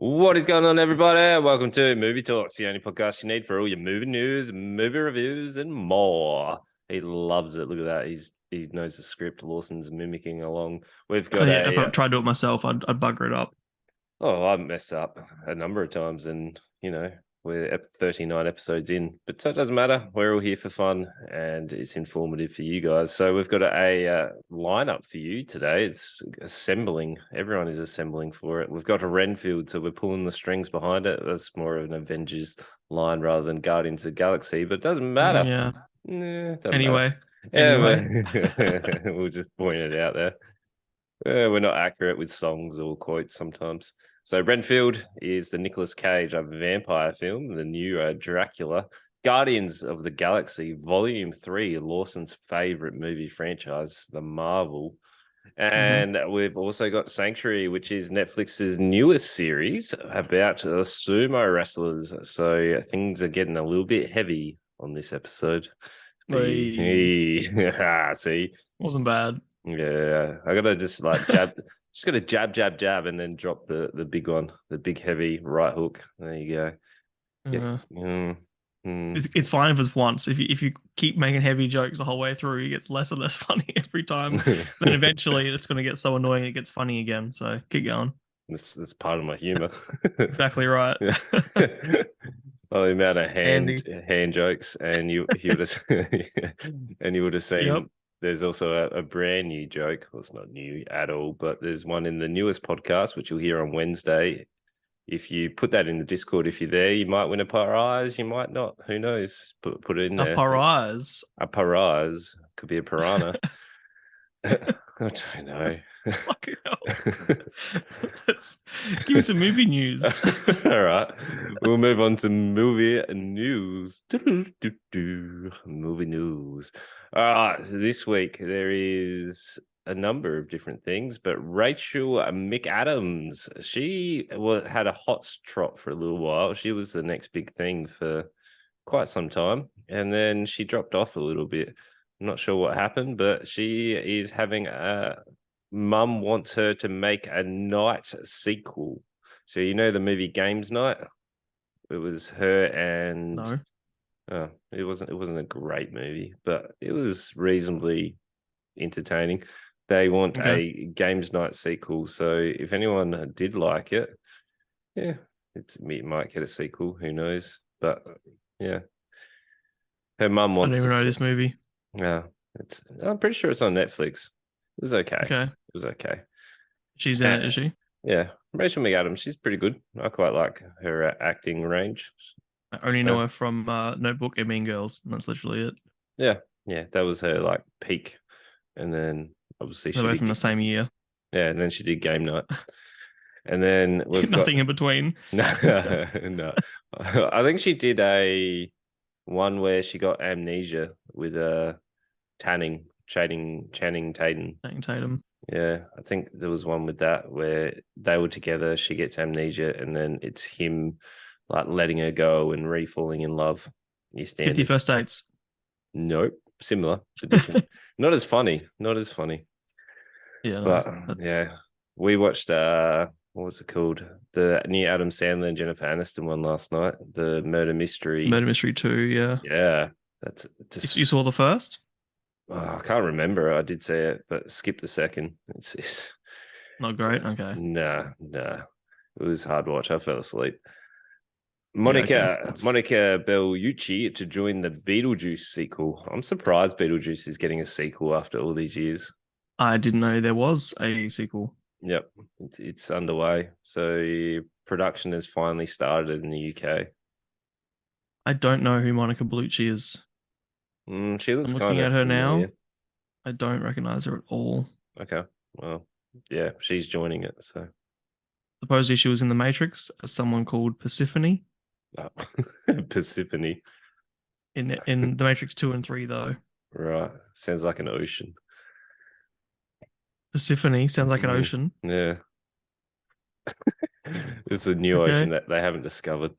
What is going on, everybody? Welcome to Movie Talks, the only podcast you need for all your movie news, movie reviews, and more. He loves it. Look at that. He knows the script. Lawson's mimicking along. We've got Yeah, if I tried to do it myself, I'd bugger it up. I messed up a number of times, and we're 39 episodes in, but that doesn't matter. We're all here for fun, and it's informative for you guys. So we've got a lineup for you today. It's assembling. Everyone is assembling for it. We've got a Renfield, so we're pulling the strings behind it. That's more of an Avengers line rather than Guardians of the Galaxy, but it doesn't matter. Yeah. Doesn't Anyway. we'll just point it out there. We're not accurate with songs or quotes sometimes. So Renfield is the Nicolas Cage vampire film, the new Dracula. Guardians of the Galaxy, Volume 3, Lawson's favorite movie franchise, the Marvel. And we've also got Sanctuary, which is Netflix's newest series about sumo wrestlers. So things are getting a little bit heavy on this episode. See? Wasn't bad. Yeah, I gotta just jab, just gotta jab, and then drop the big one, the big heavy right hook. There you go. Yeah. It's fine if it's once. If you keep making heavy jokes the whole way through, it gets less and less funny every time. Then eventually, it's going to get so annoying it gets funny again. So keep going. That's part of my humor. Exactly right. Well, the amount of hand jokes, and you would have seen. Yep. There's also a brand new joke. Well, it's not new at all, but there's one in the newest podcast, which you'll hear on Wednesday. If you put that in the Discord, if you're there, you might win a prize. You might not. Who knows? Put it in there. A prize. A prize. Could be a piranha. I don't know. Fucking hell. Let's give me some movie news. All right. We'll move on to movie news. Movie news. All right. This week there is a number of different things, but Rachel McAdams, she had a hot trot for a little while. She was the next big thing for quite some time, and then she dropped off a little bit. I'm not sure what happened, but she is having Mum wants her to make a Night sequel. So the movie Games Night? It was her and No. It wasn't a great movie, but it was reasonably entertaining. They want a Games Night sequel. So if anyone did like it, yeah, it might get a sequel. Who knows? But yeah. Her mum wants I don't even know this movie. Yeah. I'm pretty sure it's on Netflix. It was okay. Okay. It was okay. She's in it, is she? Yeah. Rachel McAdams, she's pretty good. I quite like her acting range. I only know her from Notebook and Mean Girls, and that's literally it. Yeah. Yeah. That was her peak. And then obviously they're both from the same year. Yeah, and then she did Game Night. And then we've nothing in between. No. I think she did a one where she got amnesia with Channing Tatum. Channing Tatum. Yeah, I think there was one with that where they were together. She gets amnesia, and then it's him letting her go and re-falling in love. 50 First Dates. Nope, similar, but different. Not as funny. Yeah, no, but yeah, we watched what was it called? The new Adam Sandler and Jennifer Aniston one last night. The Murder Mystery. Murder Mystery 2, yeah. Yeah, that's just. You saw the first? Oh, I can't remember. I did see it, but skip the second. It's not great. Okay. Nah. It was hard watch. I fell asleep. Monica Bellucci to join the Beetlejuice sequel. I'm surprised Beetlejuice is getting a sequel after all these years. I didn't know there was a sequel. Yep, it's underway. So production has finally started in the UK. I don't know who Monica Bellucci is. She looks I'm looking at her familiar. now. I don't recognize her at all. Okay, well, yeah, she's joining it. So supposedly she was in The Matrix as someone called Persephone. Oh. Persephone. In The Matrix 2 and 3, though. Right, sounds like an ocean. Persephone sounds like an ocean. Yeah. It's a new ocean that they haven't discovered.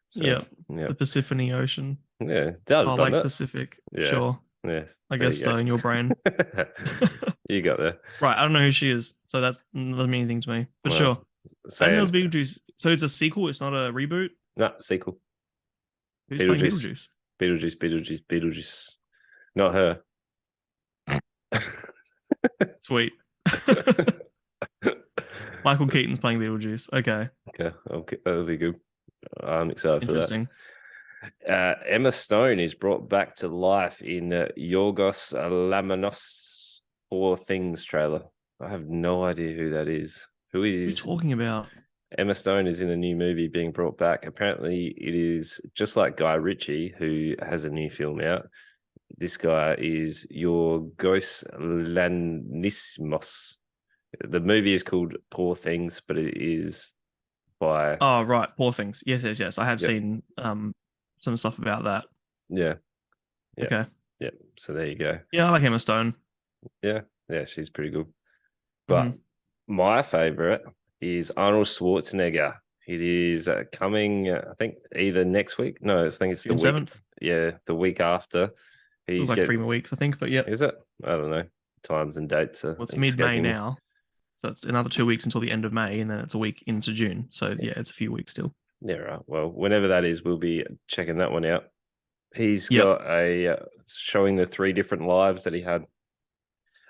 So, yeah, the Persephone Ocean. Yeah, it does. Like Pacific. Yeah. Sure. Yeah. I guess so, in your brain. You got there. Right, I don't know who she is, so that doesn't mean anything to me. But sure. I know Beetlejuice So it's a sequel. It's not a reboot. No, sequel. Who's playing Beetlejuice. Beetlejuice? Beetlejuice. Not her. Sweet. Michael Keaton's playing Beetlejuice. Okay, Okay, that'll be good. I'm excited for that. interesting. Emma Stone is brought back to life in Yorgos Lanthimos Poor Things trailer. I have no idea who that is. Who What are you is talking about? Emma Stone is in a new movie being brought back. Apparently, it is just like Guy Ritchie, who has a new film out. This guy is Yorgos Lanthimos. The movie is called Poor Things, but it is by Oh, right. Poor Things. Yes, yes, yes. I have yep, seen some stuff about that. yeah, yeah, Okay. yeah. So there you go. Yeah, I like Emma Stone. Yeah, yeah, she's pretty good. But Mhm. my favorite is Arnold Schwarzenegger. It is coming, I think, either next week. No, I think it's the June week. 7th. Yeah, the week after. Feels He's like three getting. more weeks, I think. But yep. Is it? I don't know. Times and dates are Well, it's mid-May escaping me. now. So it's another 2 weeks until the end of May, and then it's a week into June. So Yeah, yeah, it's a few weeks still. yeah, right. Well, whenever that is, we'll be checking that one out. He's Yep. got a showing the 3 different lives that he had,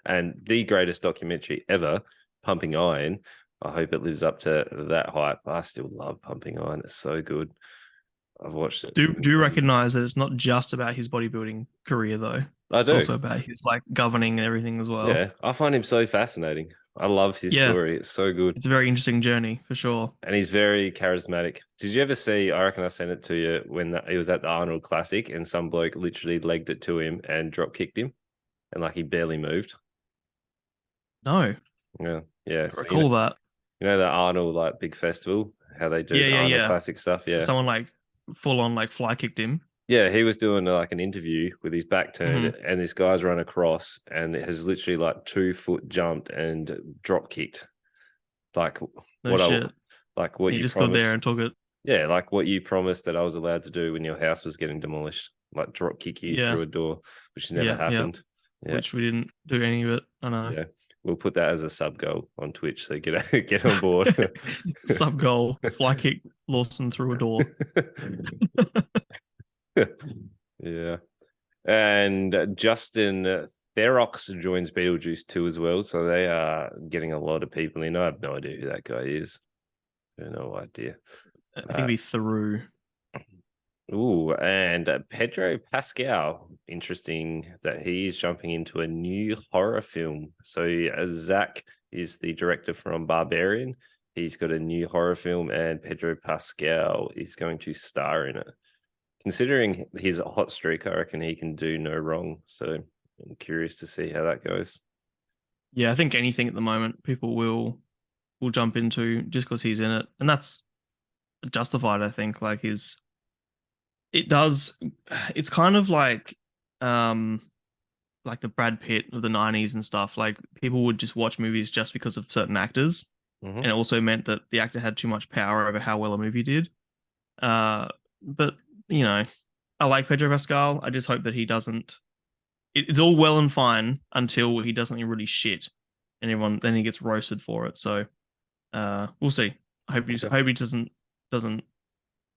and the greatest documentary ever, Pumping Iron. I hope it lives up to that hype. I still love Pumping Iron. It's so good. I've watched it. Do you recognize that it's not just about his bodybuilding career though? I It's do. also about his like governing and everything as well. Yeah, I find him so fascinating. I love his Yeah, story. It's so good. it's a very interesting journey for sure. And he's very charismatic. Did you ever see? I reckon I sent it to you when he was at the Arnold Classic, and some bloke literally legged it to him and drop kicked him, and like he barely moved. No, Yeah, yeah. I So recall that. you know that Arnold like big festival, how they do Yeah, the yeah, Arnold yeah. Classic stuff. So Yeah, someone like full on like fly kicked him. yeah. He was doing like an interview with his back turned, Hmm. and this guy's run across and it has literally like 2 foot jumped and drop kicked. Like No what I shit. like what He you just stood there promised. and took it. Yeah, like what you promised that I was allowed to do when your house was getting demolished, like drop kick you Yeah, through a door, which never yeah, yeah. happened. Yeah, Which we didn't do any of it. I know. yeah. We'll put that as a sub goal on Twitch. So get on board. Sub goal, fly kick Lawson through a door. Yeah. And Justin Therox joins Beetlejuice 2 as well. So they are getting a lot of people in. I have no idea who that guy is. I have no idea. I think it'd be through. Ooh, and Pedro Pascal. Interesting that he's jumping into a new horror film. So Zach is the director from Barbarian. He's got a new horror film, and Pedro Pascal is going to star in it. Considering his hot streak, I reckon he can do no wrong. So I'm curious to see how that goes. Yeah, I think anything at the moment people will jump into just because he's in it, and that's justified. I think like his it does. It's kind of like the Brad Pitt of the 90s and stuff. Like people would just watch movies just because of certain actors. Mm-hmm. And it also meant that the actor had too much power over how well a movie did. But you know, I like Pedro Pascal. I just hope that he doesn't. It's all well and fine until he does something really shit, and everyone then he gets roasted for it. So we'll see. I hope he doesn't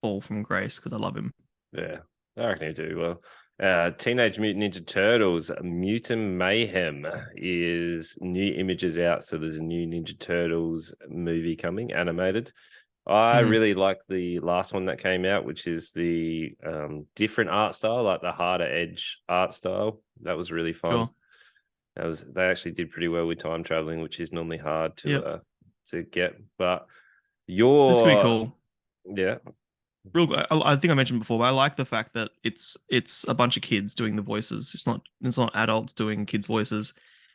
fall from grace because I love him. Yeah, I reckon he do well. Teenage Mutant Ninja Turtles Mutant Mayhem is new images out. So there's a new Ninja Turtles movie coming, animated. I really like the last one that came out, which is the different art style, like the harder edge art style. That was really fun. Sure. They actually did pretty well with time traveling, which is normally hard Yep. to get. But It's pretty cool. yeah. I think I mentioned before, but I like the fact that it's a bunch of kids doing the voices. It's not adults doing kids' voices.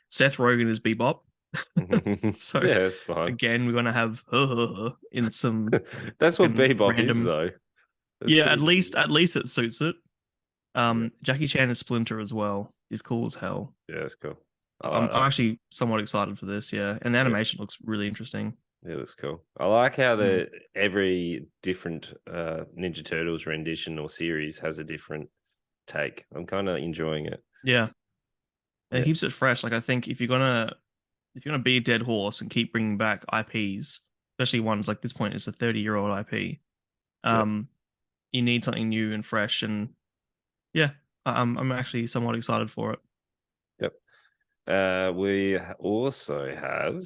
Seth Rogen is Bebop. So yeah, it's fine. again, we're gonna have in some That's what Bebop random is though. That's yeah, at least it suits it. Jackie Chan is Splinter as well. He's cool as hell. Yeah, that's cool. I'm actually somewhat excited for this, yeah. And the animation looks really interesting. Yeah, that's cool. I like how every different Ninja Turtles rendition or series has a different take. I'm kind of enjoying it. Yeah. It keeps it fresh. Like I think if you're gonna beat a dead horse and keep bringing back IPs, especially ones like this point, it's a 30-year-old IP. Yep. Um, you need something new and fresh, and yeah, I'm actually somewhat excited for it. Yep. We also have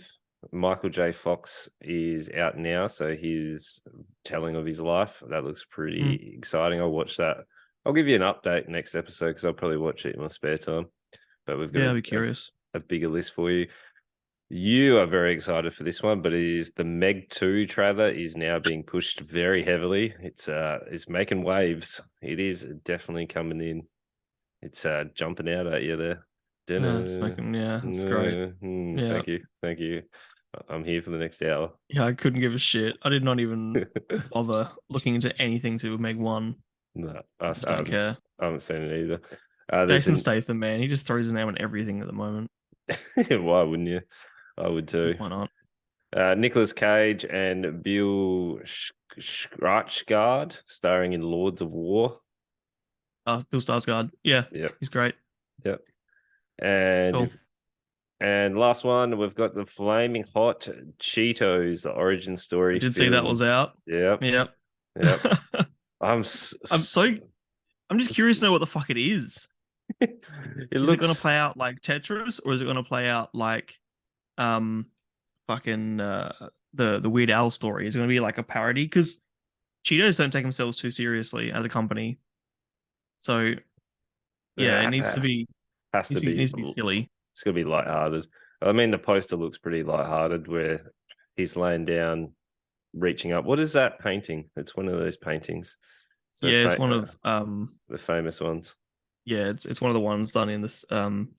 Michael J. Fox is out now, so his telling of his life. That looks Mm. pretty exciting. I'll watch that. I'll give you an update next episode because I'll probably watch it in my spare time. But we've got Yeah, I'd be curious. a bigger list for you. You are very excited for this one, but it is the Meg 2 trailer is now being pushed very heavily. It's making waves. It is definitely coming in. It's jumping out at you there. It's Dinner. making, yeah, it's great. Yeah, Thank you. Thank you. I'm here for the next hour. yeah, I couldn't give a shit. I did not even bother looking into anything to do with Meg One. No, I just don't care. I haven't seen it either. There's Jason an Statham, man, he just throws his name on everything at the moment. why wouldn't you? I would too. Why not? Nicolas Cage and Bill Skarsgård starring in Lords of War. Bill Skarsgård. Yeah, Yep, he's great. yep. And Cool. if and last one, we've got the Flaming Hot Cheetos, the origin I story did see that film. was out. Yep, Yep. yep. I'm I'm so I'm just curious to know what the fuck it is. it Is it going to looks play out like Tetris, or is it going to play out like um fucking the Weird Al story? Is it going to be like a parody? Because Cheetos don't take themselves too seriously as a company, so yeah, it needs to uh, be has to be needs to be silly. it's gonna be lighthearted. I mean, the poster looks pretty lighthearted where he's laying down, reaching up. What is that painting? It's one of those paintings. So Yeah, it's one of the famous ones. yeah, it's one of the ones done in this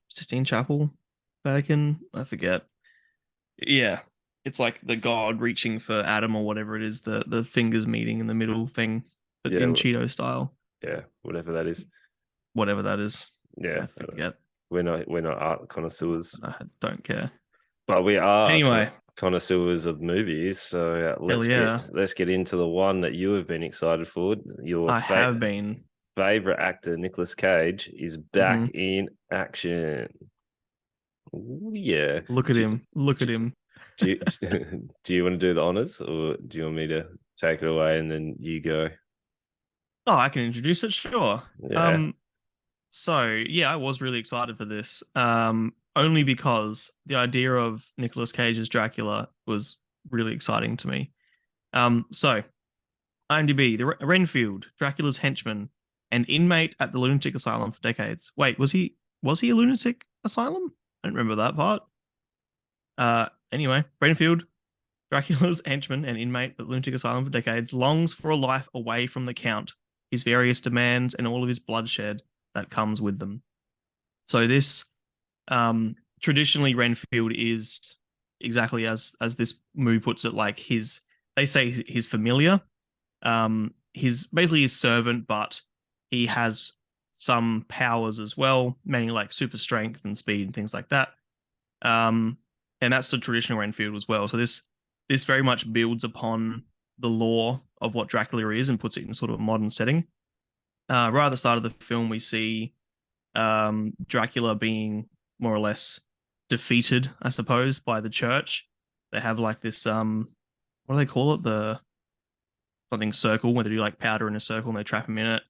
Sistine Chapel, Vatican. I forget. Yeah, it's like the god reaching for Adam or whatever it is, the fingers meeting in the middle thing, but Yeah, in Cheeto style, yeah, whatever that is. whatever that is. Yeah, I forget. we're not art connoisseurs, I don't care. but we are Anyway, connoisseurs of movies. So hell yeah, let's get into the one that you have been excited for. Your I have been. favorite actor, Nicolas Cage, is back Mhm. in action. Ooh, yeah. Look at Do, him. Look at do, him. do you, do you want to do the honors, or do you want me to take it away and then you go? Oh, I can introduce it, sure. Yeah. So yeah, I was really excited for this. Only because the idea of Nicolas Cage's Dracula was really exciting to me. So IMDb, the Renfield, Dracula's henchman, an inmate at the lunatic asylum for decades. Wait, was he a lunatic asylum? I don't remember that part. Anyway, Renfield, Dracula's henchman and inmate at the lunatic asylum for decades, longs for a life away from the Count, his various demands, and all of his bloodshed that comes with them. So this traditionally Renfield is exactly as this movie puts it, like they say his familiar, his basically his servant, but he has some powers as well, mainly like super strength and speed and things like that. And that's the traditional Renfield as well. So this very much builds upon the lore of what Dracula is and puts it in sort of a modern setting. Right at the start of the film, we see Dracula being more or less defeated, I suppose, by the church. They have like this what do they call it? The something circle where they do like powder in a circle and they trap him in it.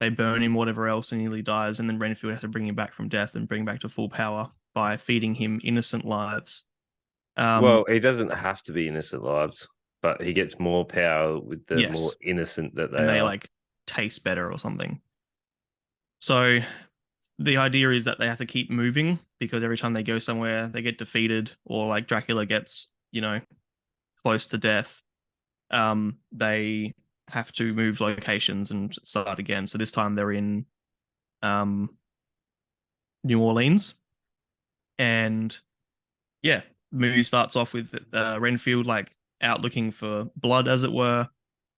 They burn him, whatever else, and he nearly dies. And then Renfield has to bring him back from death and bring him back to full power by feeding him innocent lives. Well, he doesn't have to be innocent lives, but he gets more power with the more Yes, innocent that they and they are. like taste better or something. So the idea is that they have to keep moving because every time they go somewhere, they get defeated or like Dracula gets, close to death. They have to move locations and start again. So this time they're in um, New Orleans, and yeah, the movie starts off with Renfield like out looking for blood, as it were.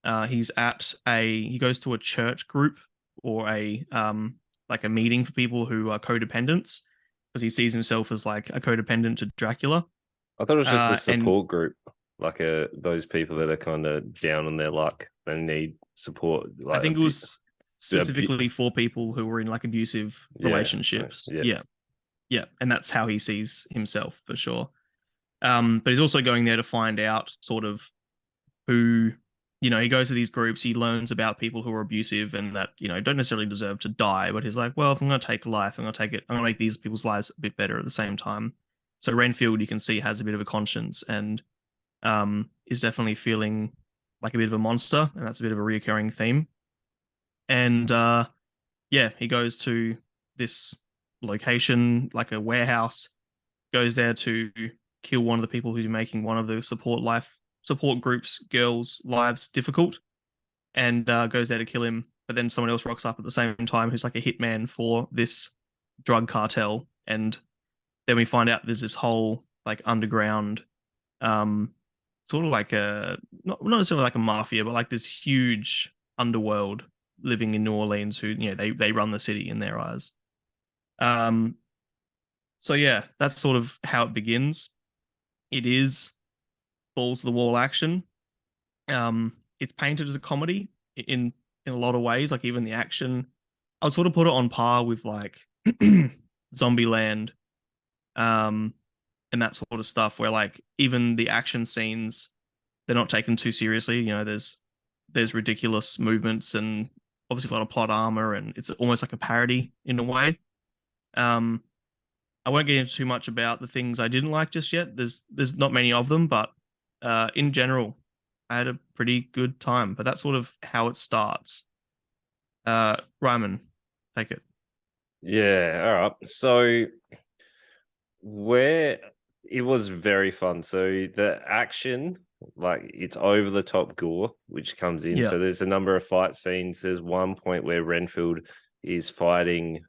He goes to a church group or a like a meeting for people who are codependents because he sees himself as like a codependent to Dracula. I thought it was just a And support group, like those people that are kind of down on their luck and need support, I like think it was abu- specifically for people who were in like abusive yeah, relationships. yeah. Yeah, yeah, and that's how he sees himself for sure. But he's also going there to find out sort of who, he goes to these groups, he learns about people who are abusive and that, don't necessarily deserve to die, but he's like, well, if I'm going to take a life, I'm going to make these people's lives a bit better at the same time. So Renfield, you can see, has a bit of a conscience and is definitely feeling like a bit of a monster, and that's a bit of a reoccurring theme. And yeah, he goes to this location, like a warehouse, goes there to kill one of the people who's making one of the support groups girls' lives difficult, and goes there to kill him. But then someone else rocks up at the same time who's like a hitman for this drug cartel, and then we find out there's this whole like underground, um, sort of like a not necessarily like a mafia, but like this huge underworld living in New Orleans who they run the city in their eyes. Um, so yeah, that's sort of how it begins. It is balls to the wall action. It's painted as a comedy in a lot of ways. Like even the action, I would sort of put it on par with like Zombieland, um, and that sort of stuff. Where like even the action scenes, they're not taken too seriously. There's ridiculous movements and obviously a lot of plot armor, and it's almost like a parody in a way. Um, I won't get into too much about the things I didn't like just yet. There's not many of them, but in general, I had a pretty good time. But that's sort of how it starts. Ryman, take it. Yeah, all right. So where it was very fun. So the action, like it's over the top gore, which comes in. Yeah. So there's a number of fight scenes. There's one point where Renfield is fighting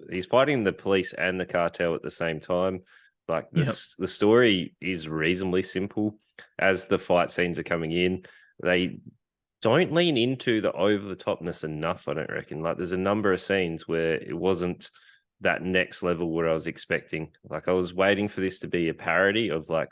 he's fighting the police and the cartel at the same time. Like Yep. the story is reasonably simple. As the fight scenes are coming in, they don't lean into the over the topness enough, I don't reckon. Like there's a number of scenes where it wasn't that next level what I was expecting. Like I was waiting for this to be a parody of like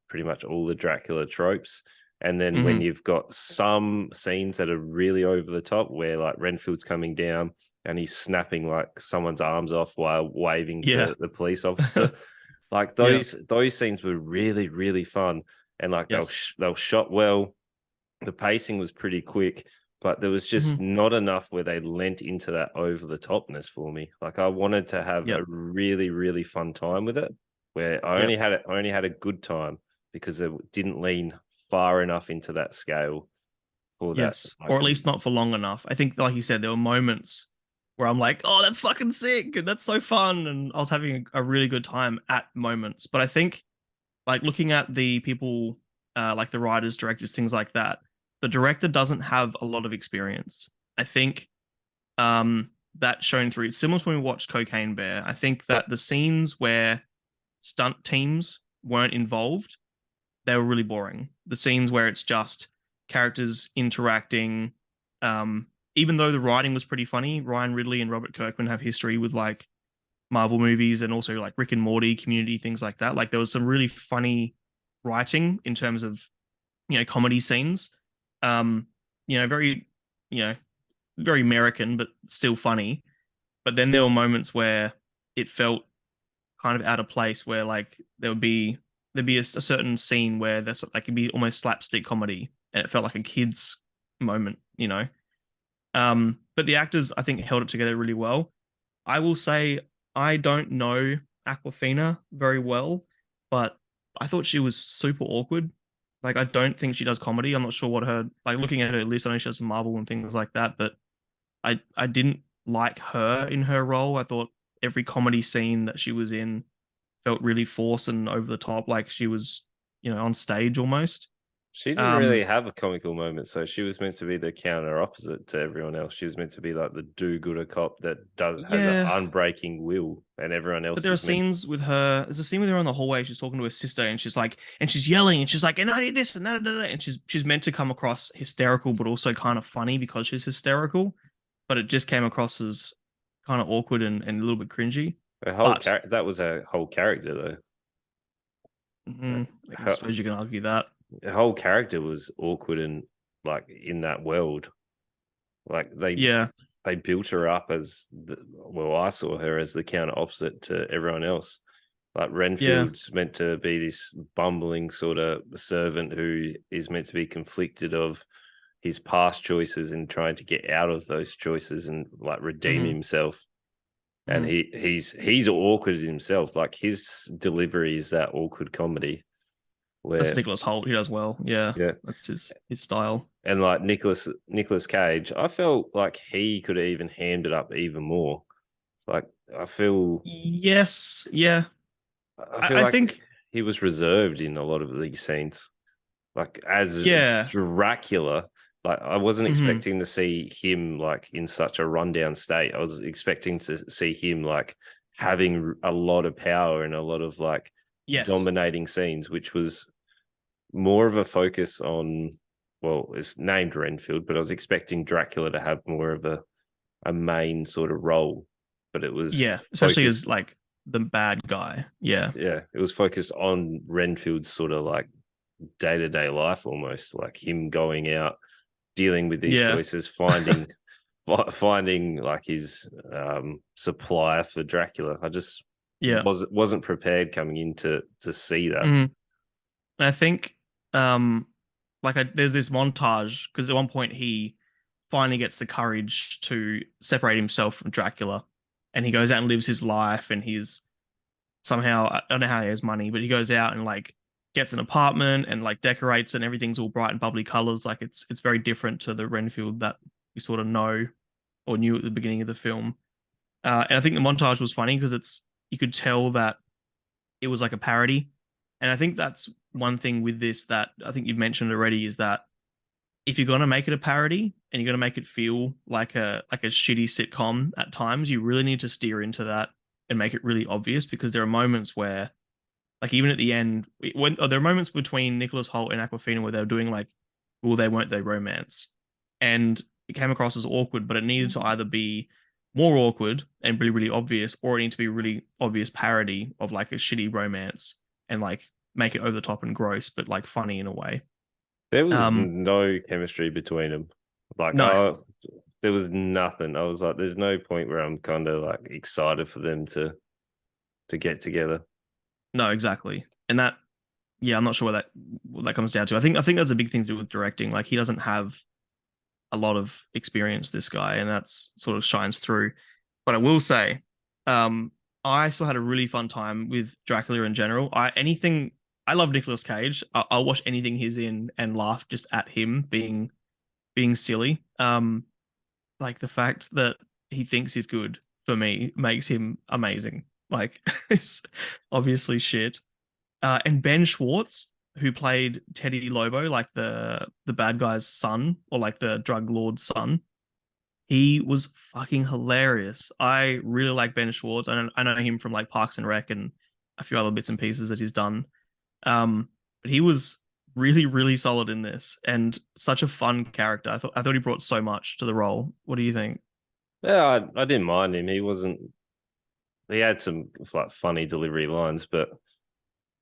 pretty much all the Dracula tropes. And then when Hmm. you've got some scenes that are really over the top where like Renfield's coming down and he's snapping like someone's arms off while waving Yeah. to the police officer. Like Yeah. those scenes were really, really fun. And like Yes. they were shot well. The pacing was pretty quick, but there was just Hmm. not enough where they lent into that over the topness for me. Like I wanted to have Yep. a really, really fun time with it, where Yep. I only had a good time because it didn't lean far enough into that scale for that. Yes. Like, Or at least not for long enough. I think, like you said, there were moments where I'm like, oh, that's fucking sick. And that's so fun. And I was having a really good time at moments. But I think, like, looking at the people, like the writers, directors, things like that, the director doesn't have a lot of experience. I think that's shown through. It's similar to when we watched Cocaine Bear. I think that the scenes where stunt teams weren't involved, they were really boring. The scenes where it's just characters interacting, um, even though the writing was pretty funny, Ryan Ridley and Robert Kirkman have history with like Marvel movies and also like Rick and Morty, Community, things like that. Like there was some really funny writing in terms of comedy scenes. Um, very you know very American, but still funny. But then there were moments where it felt kind of out of place, where like there'd be a certain scene where there's like could be almost slapstick comedy, and it felt like a kid's moment. But the actors I think held it together really well. I will say I don't know Aquafina very well, but I thought she was super awkward. Like I don't think she does comedy. I'm not sure what her like looking at her list. I know she does some Marvel and things like that, but I didn't like her in her role. I thought every comedy scene that she was in felt really forced and over the top, like she was, on stage almost. she didn't really Um, have a comical moment, so she was meant to be the counter opposite to everyone else. She was meant to be like the do-gooder cop that has an yeah, unbreaking will, and everyone but else there are is meant. scenes with her. There's a scene with her on the hallway. She's talking to her sister, and she's yelling, and she's like, and I need this and that, and she's meant to come across hysterical, but also kind of funny because she's hysterical. But it just came across as kind of awkward and a little bit cringy. Her whole But character, that was a whole character though. I suppose you can argue that. Her whole character was awkward and like in that world. Like Yeah, they built her up as well. I saw her as the counter opposite to everyone else. Like Yeah. Renfield's meant to be this bumbling sort of servant who is meant to be conflicted of his past choices and trying to get out of those choices and like redeem Hmm. himself. And Hmm. he's awkward himself. Like his delivery is that awkward comedy That's where Nicholas Holt. He does well. Yeah, yeah. that's his style. And like Nicholas Cage, I felt like he could have even hammed it up even more. Like I feel Yes. Yeah. I I, feel I like think. he was reserved in a lot of these scenes. Like as Yeah. Dracula, like I wasn't Hmm. expecting to see him like in such a rundown state. I was expecting to see him like having a lot of power and a lot of like Yes. dominating scenes, which was more of a focus on, well, it's named Renfield, but I was expecting Dracula to have more of a main sort of role. But it was Yeah. Especially as focused, like the bad guy. Yeah. yeah, it was focused on Renfield's sort of like day-to-day life, almost like him going out, dealing with these Yeah. choices, finding like his supplier for Dracula. I just Yeah. wasn't prepared coming in to see that. Hmm. And I think um there's this montage because at one point he finally gets the courage to separate himself from Dracula and he goes out and lives his life and he's somehow I don't know how he has money, but he goes out and like gets an apartment and like decorates and everything's all bright and bubbly colors. Like it's very different to the Renfield that you sort of know or knew at the beginning of the film. And I think the montage was funny because it's you could tell that it was like a parody. And I think that's one thing with this that I think you've mentioned already is that if you're gonna make it a parody and you're gonna make it feel like a shitty sitcom at times, you really need to steer into that and make it really obvious because there are moments where, like even at the end, when there are moments between Nicholas Holt and Aquafina where they're doing like, will they, won't they romance, and it came across as awkward, but it needed to either be more awkward and be really obvious, or it needed to be a really obvious parody of like a shitty romance and like make it over the top and gross, but like funny in a way. There was Um, no chemistry between them. Like, no, there was nothing. I was like, there's no point where I'm kind of like excited for them to get together. no, exactly. And that, yeah, I'm not sure what that comes down to. I think that's a big thing to do with directing. Like he doesn't have a lot of experience, this guy, and that's sort of shines through. But I will say, um, I still had a really fun time with Dracula in general. I love Nicolas Cage. I'll watch anything he's in and laugh just at him being silly. Like the fact that he thinks he's good for me makes him amazing. Like it's obviously shit. And Ben Schwartz, who played Teddy Lobo, like the bad guy's son or like the drug lord's son, he was fucking hilarious. I really like Ben Schwartz. I know him from like Parks and Rec and a few other bits and pieces that he's done. But he was really, really solid in this and such a fun character. I thought he brought so much to the role. What do you think? Yeah, I didn't mind him. He wasn't. He had some like funny delivery lines, but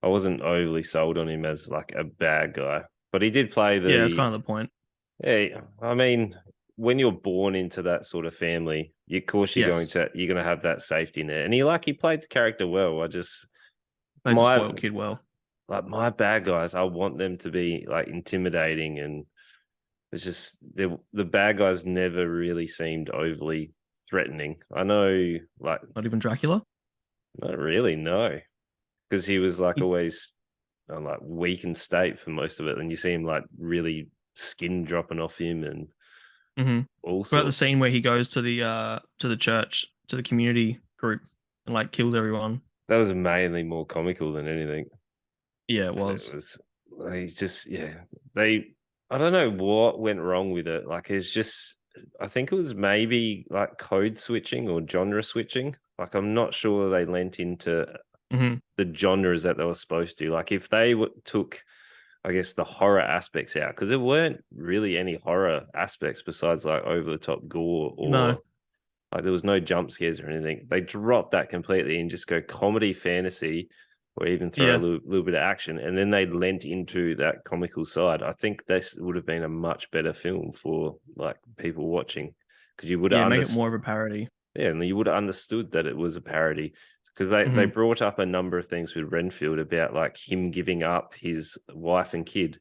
I wasn't overly sold on him as like a bad guy. But he did play Yeah, that's the. kind of the point. Yeah, I mean, when you're born into that sort of family, of course Yes, you're going to have that safety net, and he played the character well. I just plays a my spoiled kid well. like my bad guys, I want them to be like intimidating, and it's just the bad guys never really seemed overly threatening. I know, like Not even Dracula. not really, no, because he was like He, always on like weakened state for most of it, and you see him like really skin dropping off him and mhm. all About the sorts. scene where he goes to the church to the community group and like kills everyone. That was mainly more comical than anything. Yeah, it And it was. was they just yeah they I don't know what went wrong with it. Like it's just I think it was maybe like code switching or genre switching. Like I'm not sure they lent into Hmm. the genres that they were supposed to. Like if they took, I guess, the horror aspects out, because there weren't really any horror aspects besides like over the top gore No, or like there was no jump scares or anything. They dropped that completely and just go comedy, fantasy, or even throw a yeah, little bit of action, and then they lent into that comical side. I think this would have been a much better film for like people watching because you would have yeah, make it understood. more of a parody. Yeah, and you would have understood that it was a parody because they Hmm. brought up a number of things with Renfield about like him giving up his wife and kid.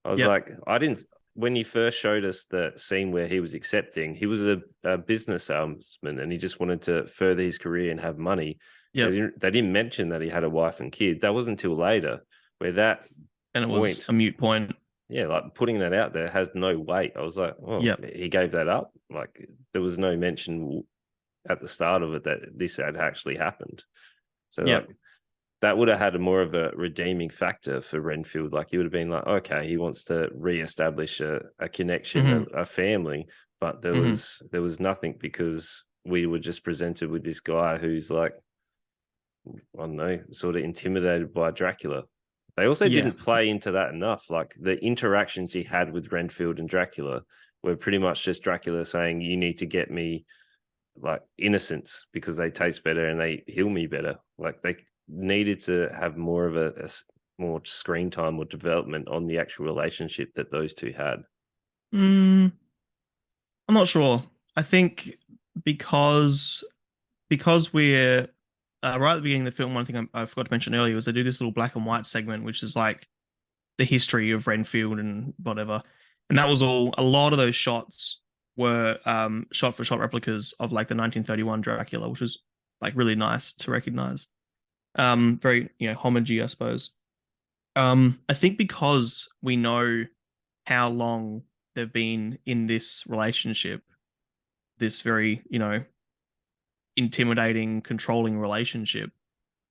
I was Yep. like, I didn't. When you first showed us the scene where he was accepting, he was a business salesman and he just wanted to further his career and have money. Yep. They didn't mention that he had a wife and kid. That wasn't until later where that And it was point, a mute point. yeah, like putting that out there has no weight. I was like, oh, Yep. he gave that up. Like there was no mention at the start of it that this had actually happened. So like Yep. that would have had a more of a redeeming factor for Renfield. Like he would have been like, okay, he wants to reestablish a connection, Hmm. a family, but Hmm. there was nothing because we were just presented with this guy who's like, I don't know, sort of intimidated by Dracula. They also Yeah. didn't play into that enough. Like the interactions he had with Renfield and Dracula were pretty much just Dracula saying, "You need to get me like innocence because they taste better and they heal me better." Like they needed to have more of a more screen time or development on the actual relationship that those two had. Mm, I'm not sure. I think because we're right at the beginning of the film, one thing I forgot to mention earlier was they do this little black and white segment, which is like the history of Renfield and whatever. And that was all. A lot of those shots were shot for shot replicas of like the 1931 Dracula, which was like really nice to recognize. Very homagey, I suppose. I think because we know how long they've been in this relationship, this very intimidating, controlling relationship.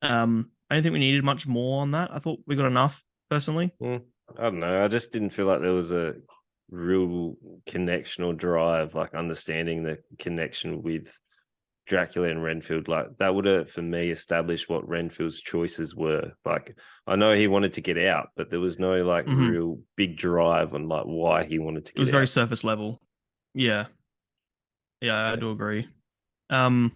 I don't think we needed much more on that. I thought we got enough personally. Mm, I don't know. I just didn't feel like there was a real connection or drive, like understanding the connection with Dracula and Renfield. Like that would have, for me, established what Renfield's choices were. Like I know he wanted to get out, but there was no like Hmm. real big drive on like why he wanted to It was get very out. surface level. Yeah, yeah, I do agree. Um,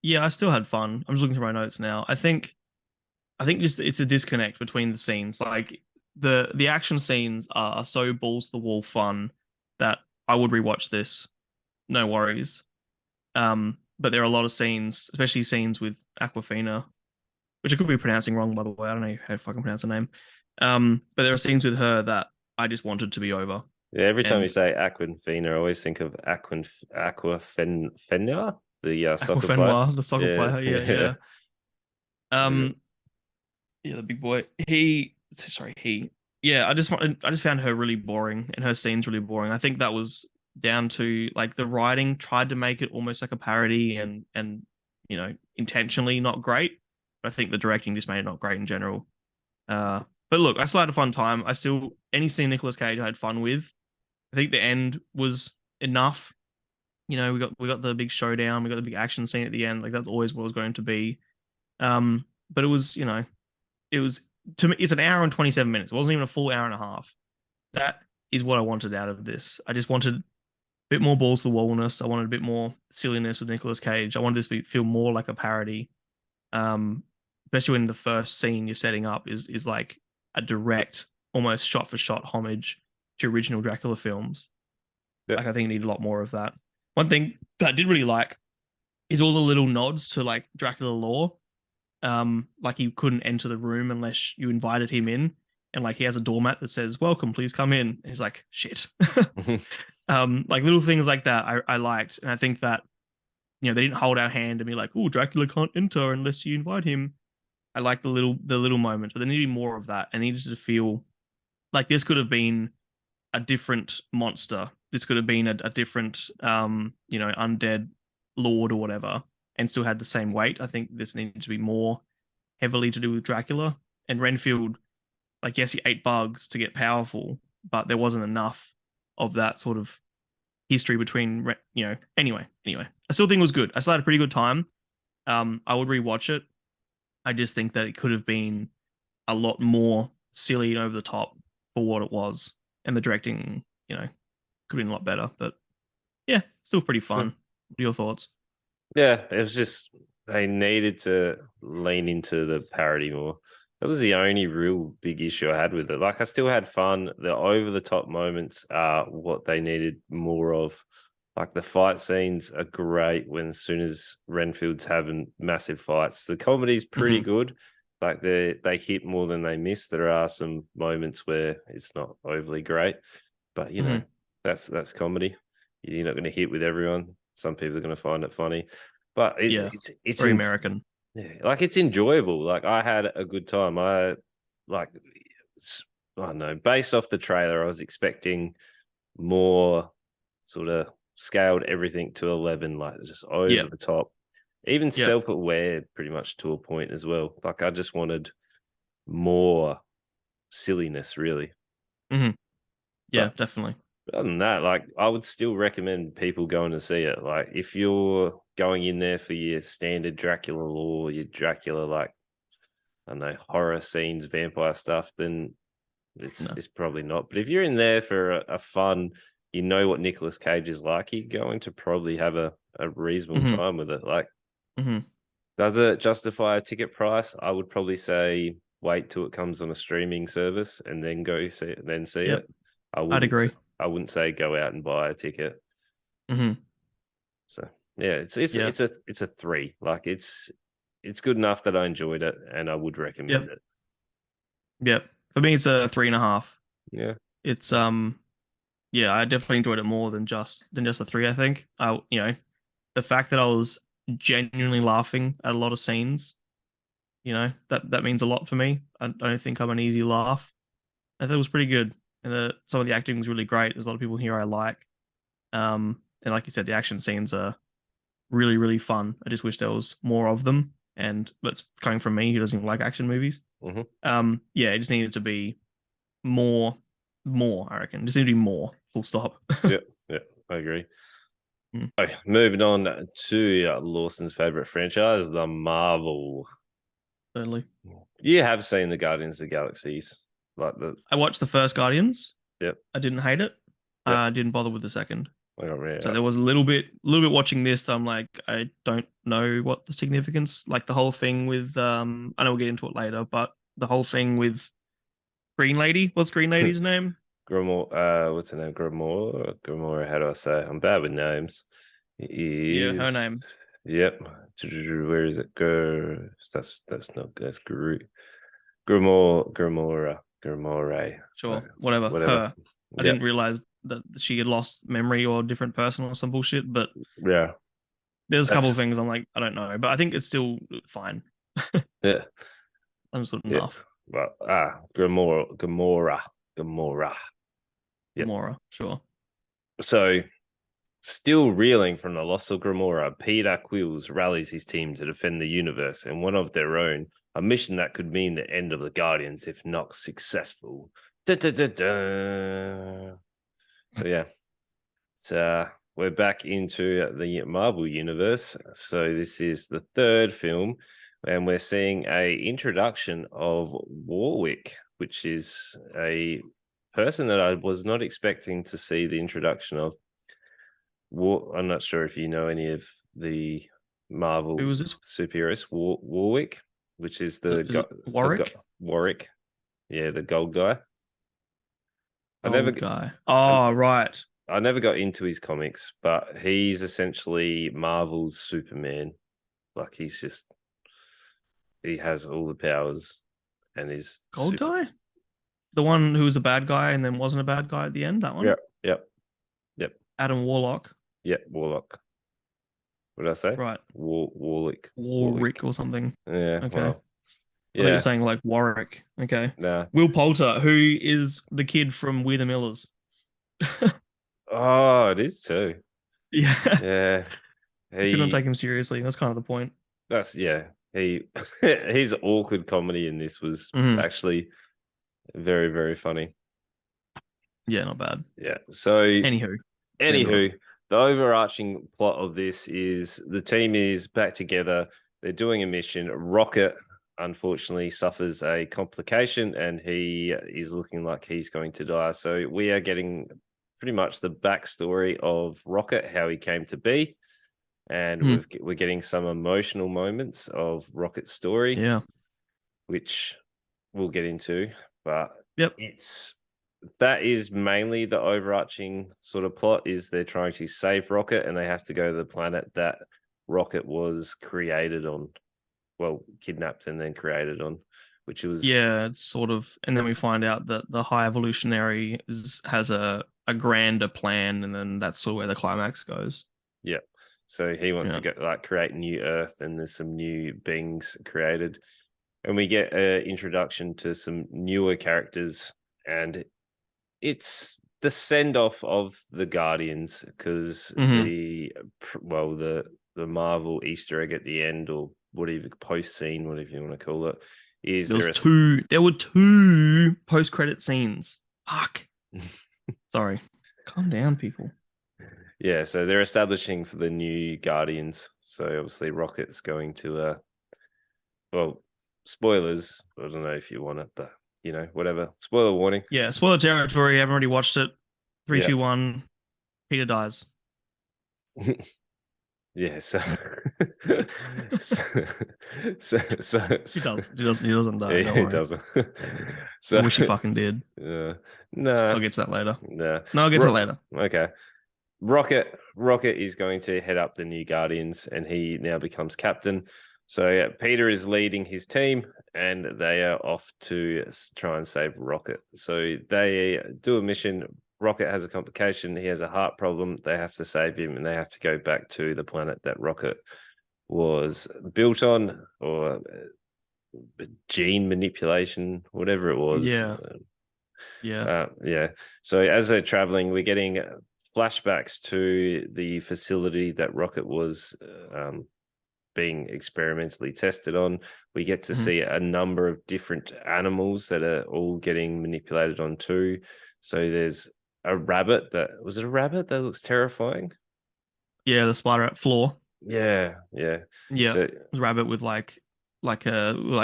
yeah, I still had fun. I'm just looking through my notes now. I think just it's a disconnect between the scenes. Like the action scenes are so balls to the wall fun that I would rewatch this, no worries. But there are a lot of scenes, especially scenes with Aquafina, which I could be pronouncing wrong by the way. I don't know how to fucking pronounce her name. But there are scenes with her that I just wanted to be over. Yeah, every time you And say Aquafina, I always think of Aquafina, the soccer player. Aquafenoir, the soccer Yeah, player, yeah, yeah. yeah. Um, yeah, the big boy. He. Yeah, I just found her really boring and her scenes really boring. I think that was down to like the writing tried to make it almost like a parody and intentionally not great. But I think the directing just made it not great in general. But look, I still had a fun time. I still any scene Nicolas Cage I had fun with. I think the end was enough. We got the big showdown, we got the big action scene at the end. Like that's always what it was going to be. But it was, it was to me, it's an hour and 27 minutes. It wasn't even a full hour and a half. That is what I wanted out of this. I just wanted a bit more balls to the wallness. I wanted a bit more silliness with Nicolas Cage. I wanted this to feel more like a parody. Um, Especially when the first scene you're setting up is like a direct, almost shot for shot homage to original Dracula films. Yeah. Like I think you need a lot more of that. One thing that I did really like is all the little nods to like Dracula lore. Like he couldn't enter the room unless you invited him in, and like he has a doormat that says "Welcome, please come in." And he's like, "Shit." Like little things like that, I liked, and I think that they didn't hold our hand and be like, "Oh, Dracula can't enter unless you invite him." I like the little moments, but there needed more of that. I needed to feel like this could have been a different monster. This could have been a different, undead lord or whatever, and still had the same weight. I think this needed to be more heavily to do with Dracula and Renfield. Like, yes, he ate bugs to get powerful, but there wasn't enough of that sort of history between, Anyway, I still think it was good. I still had a pretty good time. I would rewatch it. I just think that it could have been a lot more silly and over the top for what it was, and the directing, could have been a lot better. But yeah, still pretty fun. What are your thoughts? Yeah, it was just they needed to lean into the parody more. That was the only real big issue I had with it. Like I still had fun. The over the top moments are what they needed more of. Like the fight scenes are great when as soon as Renfield's having massive fights. The comedy's pretty good. Like they hit more than they miss. There are some moments where it's not overly great, but you know, that's comedy. You're not going to hit with everyone. Some people are going to find it funny, but Yeah, it's very American. yeah, like it's enjoyable. Like I had a good time. Like I don't know. Based off the trailer, I was expecting more sort of scaled everything to 11, like just over Yeah, the top, even yeah, self-aware pretty much to a point as well. Like I just wanted more silliness, really. yeah, But definitely. other than that, like I would still recommend people going to see it. Like if you're going in there for your standard Dracula lore, your Dracula, like I don't know, horror scenes, vampire stuff, then No. it's probably not. But if you're in there for a fun, you know what Nicolas Cage is like, you're going to probably have a reasonable hmm time with it. Like, hmm does it justify a ticket price? I would probably say wait till it comes on a streaming service and then go see it, then see Yep, it. I'd agree. I wouldn't say go out and buy a ticket. hmm So yeah, Yeah, it's a three. Like it's good enough that I enjoyed it and I would recommend yep, it. yep. For me, it's a 3.5. Yeah. It's yeah, I definitely enjoyed it more than just a three. I think the fact that I was genuinely laughing at a lot of scenes, that means a lot for me. I don't think I'm an easy laugh. I thought it was pretty good, and some of the acting was really great. There's a lot of people here I like. And like you said, the action scenes are really, really fun. I just wish there was more of them. And that's coming from me who doesn't even like action movies. Mm-hmm. Yeah, it just needed to be more, more. I reckon just need to be more. Full stop. Yeah, yeah, I agree. Mm, Okay, moving on to Lawson's favorite franchise, the Marvel. totally. You have seen the Guardians of the Galaxies, like the I watched the first Guardians. yep, I didn't hate it. yep. I didn't bother with the second. I got So yeah. there was a little bit watching this that I'm like, I don't know what the significance, like the whole thing with, I know we'll get into it later, but the whole thing with Green Lady. What's Green Lady's name? Grimoire, what's her name? Grimoire. How do I say? I'm bad with names. It Yeah, her name. is yep. Where is it? Go. That's Guru. Grimoire. Sure, whatever. Whatever. Her. I Yeah, didn't realize that she had lost memory or a different person or some bullshit, but yeah. there's a couple of That's things I'm like, I don't know, but I think it's still fine. yeah, Understood yeah. enough. Well, Gamora. Yep. Gamora, sure. So, still reeling from the loss of Gamora, Peter Quills rallies his team to defend the universe and one of their own, a mission that could mean the end of the Guardians if not successful. Da, da, da, da. So, yeah, it's, we're back into the Marvel universe. So, this is the third film, and we're seeing a introduction of Warwick, which is a person that I was not expecting to see the introduction of. I'm not sure if you know any of the Who Marvel was this? superheroes. Warwick, which is Is it Warwick? Warwick, yeah, the gold guy. I never Old guy. I, Oh, right. I never got into his comics, but he's essentially Marvel's Superman. Like he has all the powers and is Gold super. guy? The one who was a bad guy and then wasn't a bad guy at the end, that one? Yep, yep, yep, Adam Warlock. yep. Warlock. What did I say? Right. Warwick. Warwick or something. Yeah. Okay. Well. I thought you were Yeah. saying like Warwick. Okay. Nah. Will Poulter, who is the kid from We the Millers. Oh, it is too. Yeah. Yeah. I could not He take him seriously. That's kind of the point. that's yeah. He his awkward comedy in this was Mhm. actually very, very funny. Yeah, not bad. Yeah. So Anywho, let's get into it. anywho, the overarching plot of this is the team is back together. They're doing a mission. Rocket, unfortunately, suffers a complication and he is looking like he's going to die. So we are getting pretty much the backstory of Rocket, how he came to be. And Hmm. we're getting some emotional moments of Rocket's story, Yeah. which we'll get into. But Yep. it's that is mainly the overarching sort of plot. Is they're trying to save Rocket, and they have to go to the planet that Rocket was created on. Well, kidnapped and then created on, which was Yeah, it's sort of, and then we find out that the high evolutionary has a grander plan, and then that's sort of where the climax goes. yeah. So he wants Yeah. to go like create new Earth, and there's some new beings created, and we get an introduction to some newer characters, and it's the send off of the Guardians because Hmm. the Marvel Easter egg at the end, or whatever, post scene, whatever you want to call it, is There were two post credit scenes. Fuck. Sorry. Calm down, people. yeah, so they're establishing for the new Guardians. So obviously Rocket's going to well, spoilers. I don't know if you want it, but whatever. Spoiler warning. Yeah, spoiler territory. I haven't already watched it. Three, Yeah. two, one. Peter dies. Yeah, so so, He does. He doesn't. He doesn't die. Don't it worry. doesn't. I So wish he fucking did. nah, I'll get to that later. nah. No, I'll get to that later. Okay. Rocket is going to head up the new Guardians, and he now becomes captain. So yeah, Peter is leading his team, and they are off to try and save Rocket. So they do a mission. Rocket has a complication. He has a heart problem. They have to save him, and they have to go back to the planet that Rocket was built on, or gene manipulation, whatever it was. Yeah. Yeah. Yeah. So as they're traveling, we're getting flashbacks to the facility that Rocket was being experimentally tested on. We get to see a number of different animals that are all getting manipulated on too. So there's a rabbit was it a rabbit that looks terrifying? Yeah, the spider at floor. Yeah, yeah. Yeah. So It was rabbit with like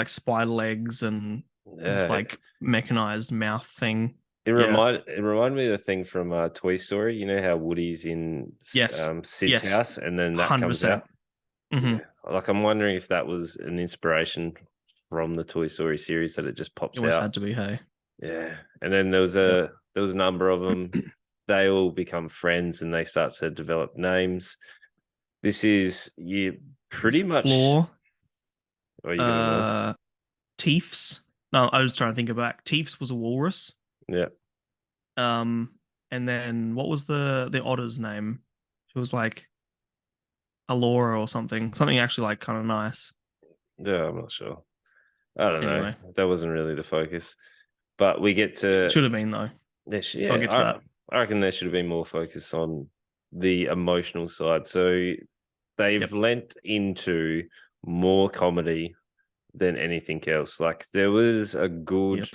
spider legs and this yeah, like mechanized mouth thing. it Yeah. reminded me of the thing from Toy Story. You know how Woody's in Yes. Sid's Yes. house, and then that comes 100%. out. Hmm. Yeah, like I'm wondering if that was an inspiration from the Toy Story series that it just It pops always out. had to be, hey. Yeah, and then Yep. there was a number of them. They all become friends, and they start to develop names. This is you pretty It's much. floor. Oh, you got them all. Uh Teefs. No, I was trying to think of back. Teefs was a walrus. Yeah, Um, and then what was the otter's name? It was like Alora or something. Something actually like kind of nice. yeah. I'm not sure. I don't know. Anyway, That wasn't really the focus, but we get to. should have been though. Yeah, I'll get to that. I reckon there should have been more focus on the emotional side. So they've Yep. lent into more comedy than anything else. Like there was a good Yep.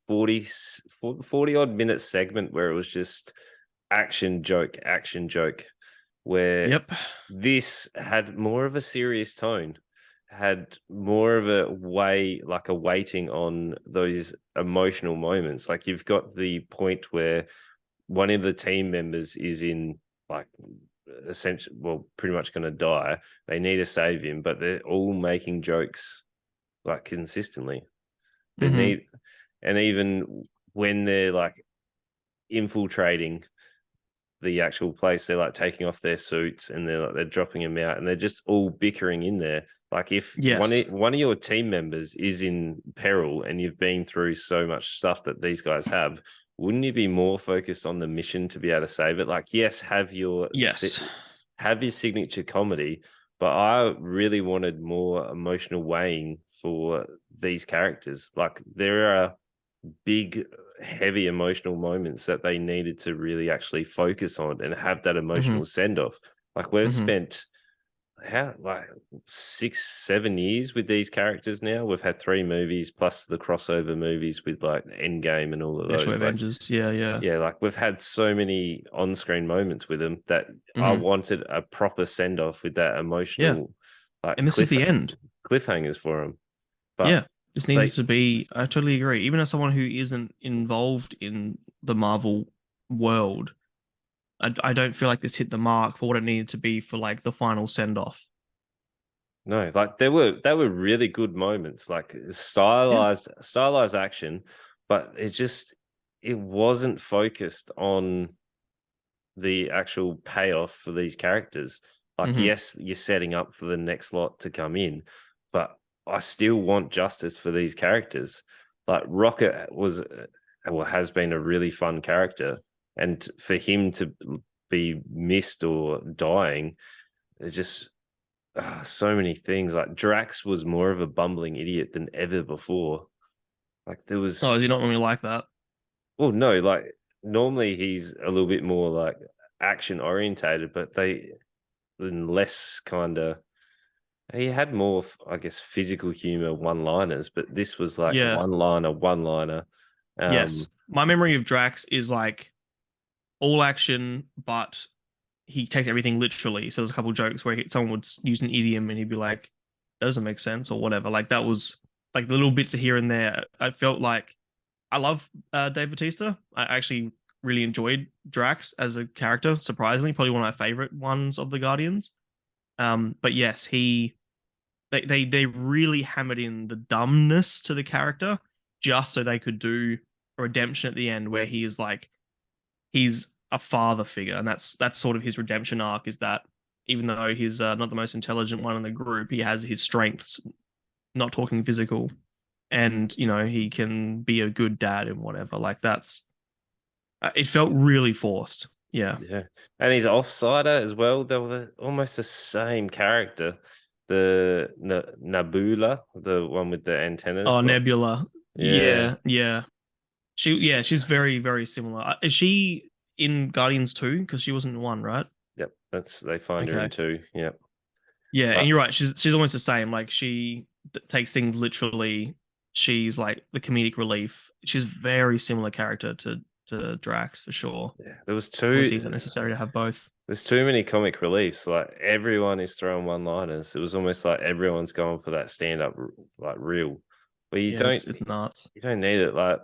40 odd minute segment where it was just action joke, where Yep. this had more of a serious tone, had more of a weighting on those emotional moments. Like you've got the point where one of the team members is in like essentially, well, pretty much going to die. They need to save him, but they're all making jokes like consistently. They Hmm. need, and even when they're like infiltrating the actual place, they're like taking off their suits and they're dropping them out, and they're just all bickering in there. Like if Yes. one of your team members is in peril and you've been through so much stuff that these guys have, wouldn't you be more focused on the mission to be able to save it? Like, yes, Yes. have your signature comedy, but I really wanted more emotional weighing for these characters. Like there are big, heavy emotional moments that they needed to really actually focus on and have that Hmm. emotional send off. Like we've Hmm. spent how like 6 7 years with these characters now. We've had 3 movies plus the crossover movies with like Endgame and all of Special those. Like Avengers. Yeah. Yeah. yeah, like we've had so many on-screen moments with them that I Hmm. wanted a proper send-off with that Yeah. emotional like And this is the end. cliffhangers for them. But Yeah. This needed they to be. I totally agree. Even as someone who isn't involved in the Marvel world, I don't feel like this hit the mark for what it needed to be for like the final send off. no, like they were really good moments, like Yeah. stylized action, but it just it wasn't focused on the actual payoff for these characters. Like, Hmm. yes, you're setting up for the next lot to come in, but I still want justice for these characters. Like Rocket was, well, has been a really fun character, and for him to be missed or dying, there's just so many things. Like Drax was more of a bumbling idiot than ever before. Like there Oh, was, is he not normally like that? well, no, like normally he's a little bit more like action orientated, but they less kind of. He had more, I guess, physical humor, one-liners, but this was like Yeah. one-liner, one-liner. Yes. Um, My memory of Drax is like all action, but he takes everything literally. So there's a couple of jokes where someone would use an idiom and he'd be like, "That doesn't make sense" or whatever. Like that was like the little bits of here and there. I felt like I love Dave Bautista. I actually really enjoyed Drax as a character. Surprisingly, probably one of my favorite ones of the Guardians. But yes, they really hammered in the dumbness to the character just so they could do a redemption at the end where he is like he's a father figure, and that's sort of his redemption arc. Is that even though he's not the most intelligent one in the group, he has his strengths, not talking physical, and he can be a good dad and whatever. Like that's it felt really forced. Yeah. yeah, and he's offsider as well. They were almost the same character. The Nabula, the one with the antennas, Oh, but Nebula. yeah, Yeah, yeah. She's very, very similar. Is she in Guardians 2? Because she wasn't in one, right? yep. That's they find her in Okay. two. Yep, Yeah, and but you're right. She's almost the same. Like she takes things literally. She's like the comedic relief. She's very similar character to Drax for sure. yeah, there was Obviously, it's two. necessary to have both. There's too many comic reliefs. Like everyone is throwing one-liners. It was almost like everyone's going for that stand-up like real. But you Yeah, don't it's nuts. you don't need it. Like,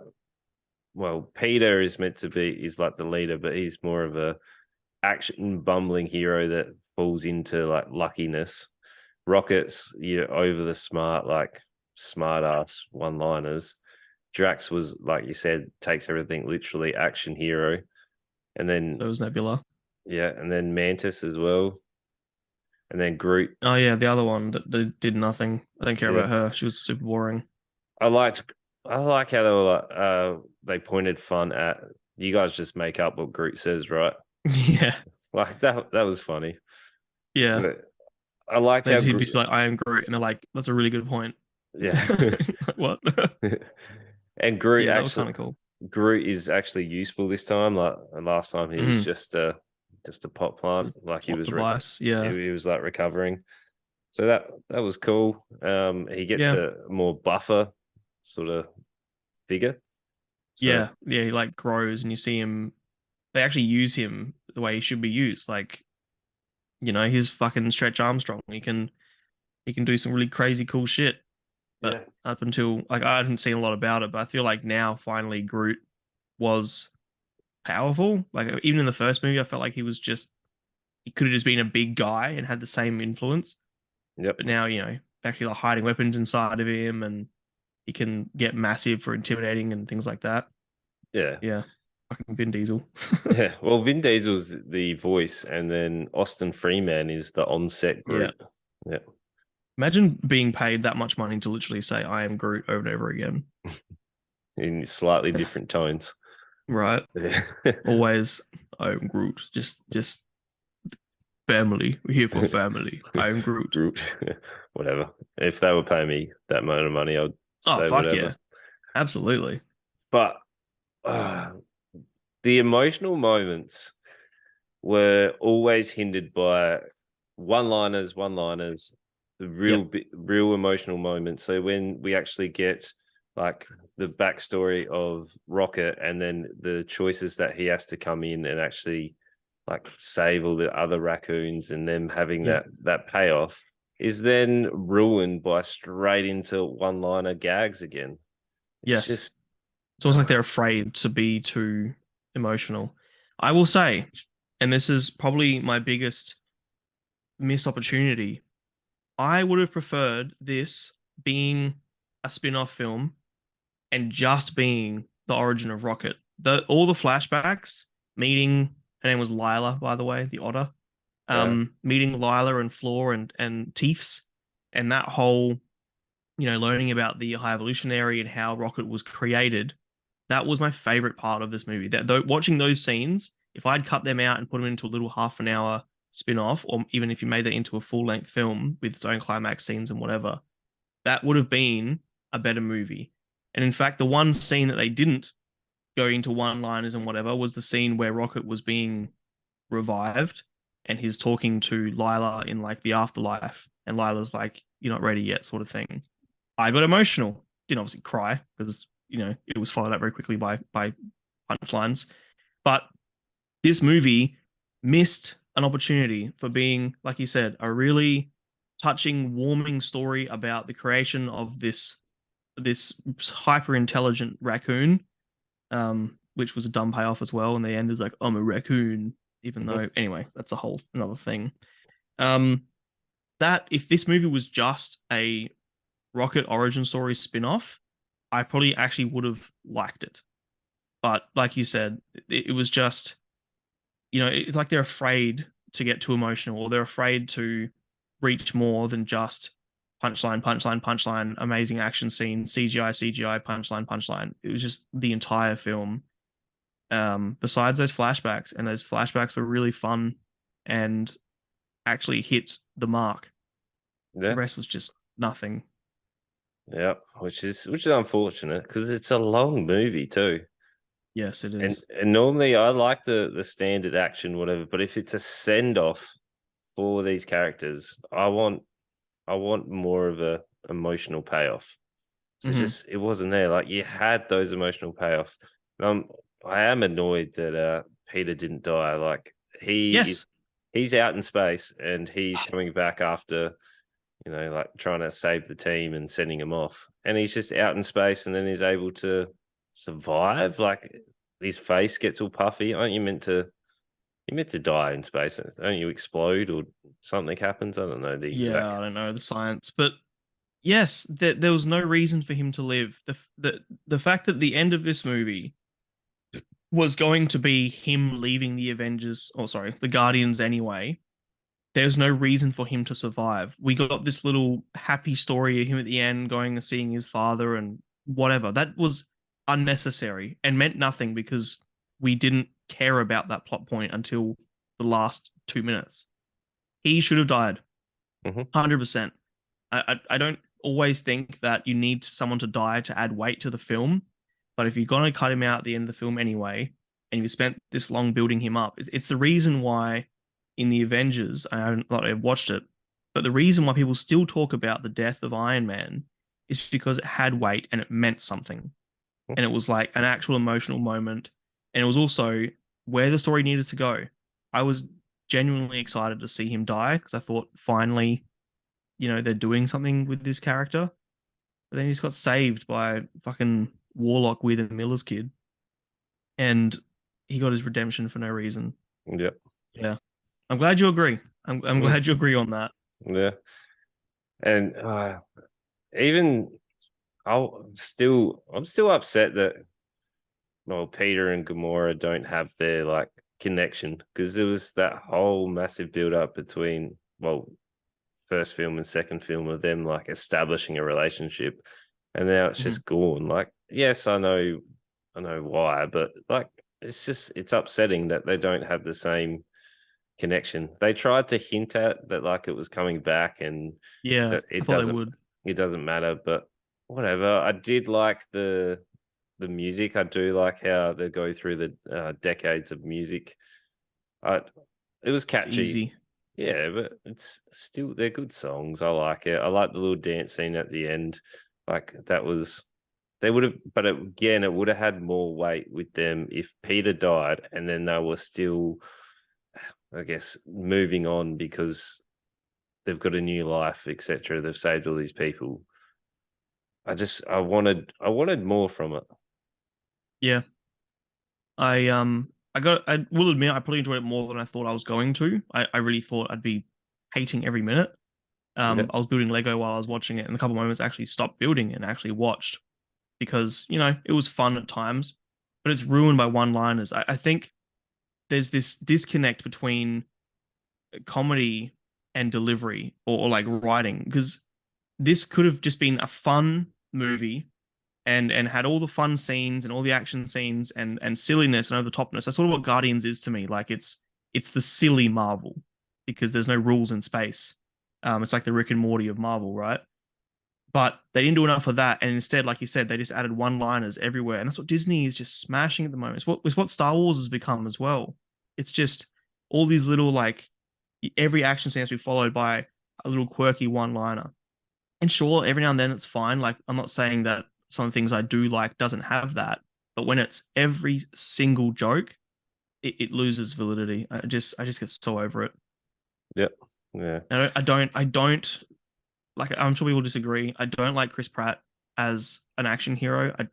well, Peter is meant to be is like the leader, but he's more of a action bumbling hero that falls into like luckiness. Rockets, you're over the smart, like smart ass one-liners. Drax was, like you said, takes everything literally, action hero. And then So is Nebula. yeah, and then Mantis as well. And then Groot. Oh yeah, the other one that did nothing. I don't care Yeah. about her. She was super boring. I liked I like how they were like they pointed fun at you guys just make up what Groot says, right? Yeah, Like that was funny. yeah. But I liked how Then he'd be Groot, like, "I am Groot," and they're like, "That's a really good point." yeah. Like, what? And Groot Yeah, that was actually kind of cool. Groot is actually useful this time. Like last time he was Hmm. just a pot plant, like he Plot was device. Yeah, he was like recovering. So that was cool. He gets yeah, a more buffer sort of figure. So yeah, yeah. He like grows, and you see him. They actually use him the way he should be used. Like, he's fucking Stretch Armstrong. He can do some really crazy cool shit. But yeah, up until like I hadn't seen a lot about it, but I feel like now finally Groot was powerful. Like even in the first movie, I felt like he could have just been a big guy and had the same influence. yep, But now, actually like hiding weapons inside of him and he can get massive for intimidating and things like that. yeah. Yeah. Fucking Vin Diesel. Yeah, well, Vin Diesel's the voice, and then Austin Freeman is the on-set Yeah. Groot. Yeah, Imagine being paid that much money to literally say I am Groot over and over again. in slightly different tones. Right. Yeah. Always I am Groot. Just family. We're here for family. I am Groot. Groot, whatever. If they were paying me that amount of money, I'd Oh say fuck whatever. yeah. Absolutely. But uh, the emotional moments were always hindered by one-liners, the Yep. real emotional moments. So when we actually get like the backstory of Rocket and then the choices that he has to come in and actually like save all the other raccoons and them having Yeah. that payoff is then ruined by straight into one-liner gags again. It's Yes. just It's almost like they're afraid to be too emotional. I will say, and this is probably my biggest missed opportunity, I would have preferred this being a spin-off film and just being the origin of Rocket. all the flashbacks meeting, her name was Lila, by the way, the otter. Yeah. Meeting Lila and Floor and Teefs, and that whole, learning about the High Evolutionary and how Rocket was created. That was my favorite part of this movie. That though, watching those scenes, if I'd cut them out and put them into a little half an hour spin-off, or even if you made that into a full-length film with its own climax scenes and whatever, that would have been a better movie. And in fact, the one scene that they didn't go into one-liners and whatever was the scene where Rocket was being revived and he's talking to Lila in like the afterlife, and Lila's like, "You're not ready yet," sort of thing. I got emotional. Didn't obviously cry because it was followed up very quickly by punchlines. But this movie missed an opportunity for being, like you said, a really touching, warming story about the creation of this hyper intelligent raccoon, which was a dumb payoff as well. In the end, is like, "I'm a raccoon," even Mhm. though anyway, that's a whole another thing. Um, that if this movie was just a Rocket origin story spin-off, I probably actually would have liked it. But like you said, it was just, it's like they're afraid to get too emotional, or they're afraid to reach more than just punchline, punchline, punchline, amazing action scene, CGI, CGI, punchline, punchline. It was just the entire film. Besides those flashbacks, and those flashbacks were really fun and actually hit the mark. The Yeah. rest was just nothing. Yeah. Which is unfortunate because it's a long movie too. Yes, it And is. and normally I like the standard action, whatever, but if it's a send off for these characters, I want more of a emotional payoff. So Hmm. just it wasn't there. Like you had those emotional payoffs. I am annoyed that Peter didn't die. Like he is Yes. he's out in space and he's coming back after, like trying to save the team and sending him off. And he's just out in space and then he's able to survive. Like his face gets all puffy. Aren't you meant to you're meant to die in space? Don't you explode or something happens? I don't know the Yeah, I exact. don't know the science, but yes, there was no reason for him to live. The fact that the end of this movie was going to be him leaving the Avengers, or sorry, the Guardians anyway. There's no reason for him to survive. We got this little happy story of him at the end going and seeing his father and whatever. That was unnecessary and meant nothing because we didn't care about that plot point until the last 2 minutes. He should have died, Mhm. 100%. I don't always think that you need someone to die to add weight to the film, but if you're gonna cut him out at the end of the film anyway, and you've spent this long building him up, it's the reason why in the Avengers, I haven't not I've watched it, but the reason why people still talk about the death of Iron Man is because it had weight and it meant something, and it was like an actual emotional moment, and it was also where the story needed to go. I was genuinely excited to see him die because I thought finally they're doing something with this character. But then he just got saved by fucking Warlock with and Miller's kid, and he got his redemption for no reason. Yeah. Yeah, I'm glad you agree. I'm Mm, glad you agree on that. yeah. And even I'm still upset that Peter and Gamora don't have their like connection because there was that whole massive build up between first film and second film of them like establishing a relationship, and now it's Mhm. just gone. Like, yes, I know why, but like it's upsetting that they don't have the same connection. They tried to hint at that like it was coming back and Yeah, that I it thought they doesn't would. it doesn't matter, but whatever. I did like the music. I do like how they go through the decades of music. I It was It's catchy. easy. Yeah, but it's still they're good songs. I like it. I like the little dance scene at the end. Like that was they would have, but again, it would have had more weight with them if Peter died and then they were still, I guess, moving on because they've got a new life, etc. They've saved all these people. I wanted more from it. Yeah, I will admit I probably enjoyed it more than I thought I was going to. I really thought I'd be hating every minute. Yeah, I was building Lego while I was watching it, and a couple of moments I actually stopped building and actually watched because it was fun at times. but it's ruined by one-liners. I think there's this disconnect between comedy and delivery, or like writing, because this could have just been a fun movie and had all the fun scenes and all the action scenes and silliness and over the topness. That's sort of what Guardians is to me. Like it's the silly Marvel because there's no rules in space. It's like the Rick and Morty of Marvel, right? But they didn't do enough of that, and instead, like you said, they just added one-liners everywhere, and that's what Disney is just smashing at the moment. It's what Star Wars has become as well. It's just all these little like every action scene has to be followed by a little quirky one-liner. And sure, every now and then it's fine. Like I'm not saying that some of the things I do like doesn't have that, but when it's every single joke, it loses validity. I just get so over it. Yep. Yeah. I don't like. I'm sure we will disagree. I don't like Chris Pratt as an action hero. I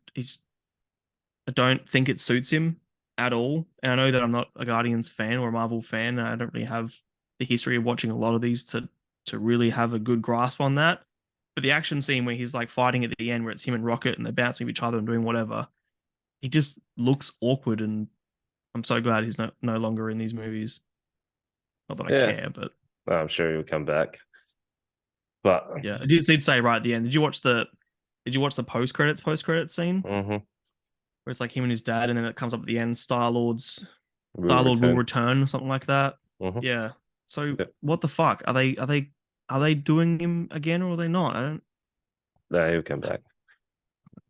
don't think it suits him at all. And I know that I'm not a Guardians fan or a Marvel fan. And I don't really have the history of watching a lot of these to really have a good grasp on that. But the action scene where he's like fighting at the end, where it's him and Rocket and they're bouncing each other and doing whatever, he just looks awkward. And I'm so glad he's no longer in these movies. Not that I Yeah. care, but I'm sure he'll come back. But yeah, I did say right at the end. Did you watch the post credits scene mhm, where it's like him and his dad, and then it comes up at the end, will Star Lord will return. return or something like that. Mhm. Yeah. So Yep. what the fuck are they doing him again or are they not? I don't. No, he'll come back.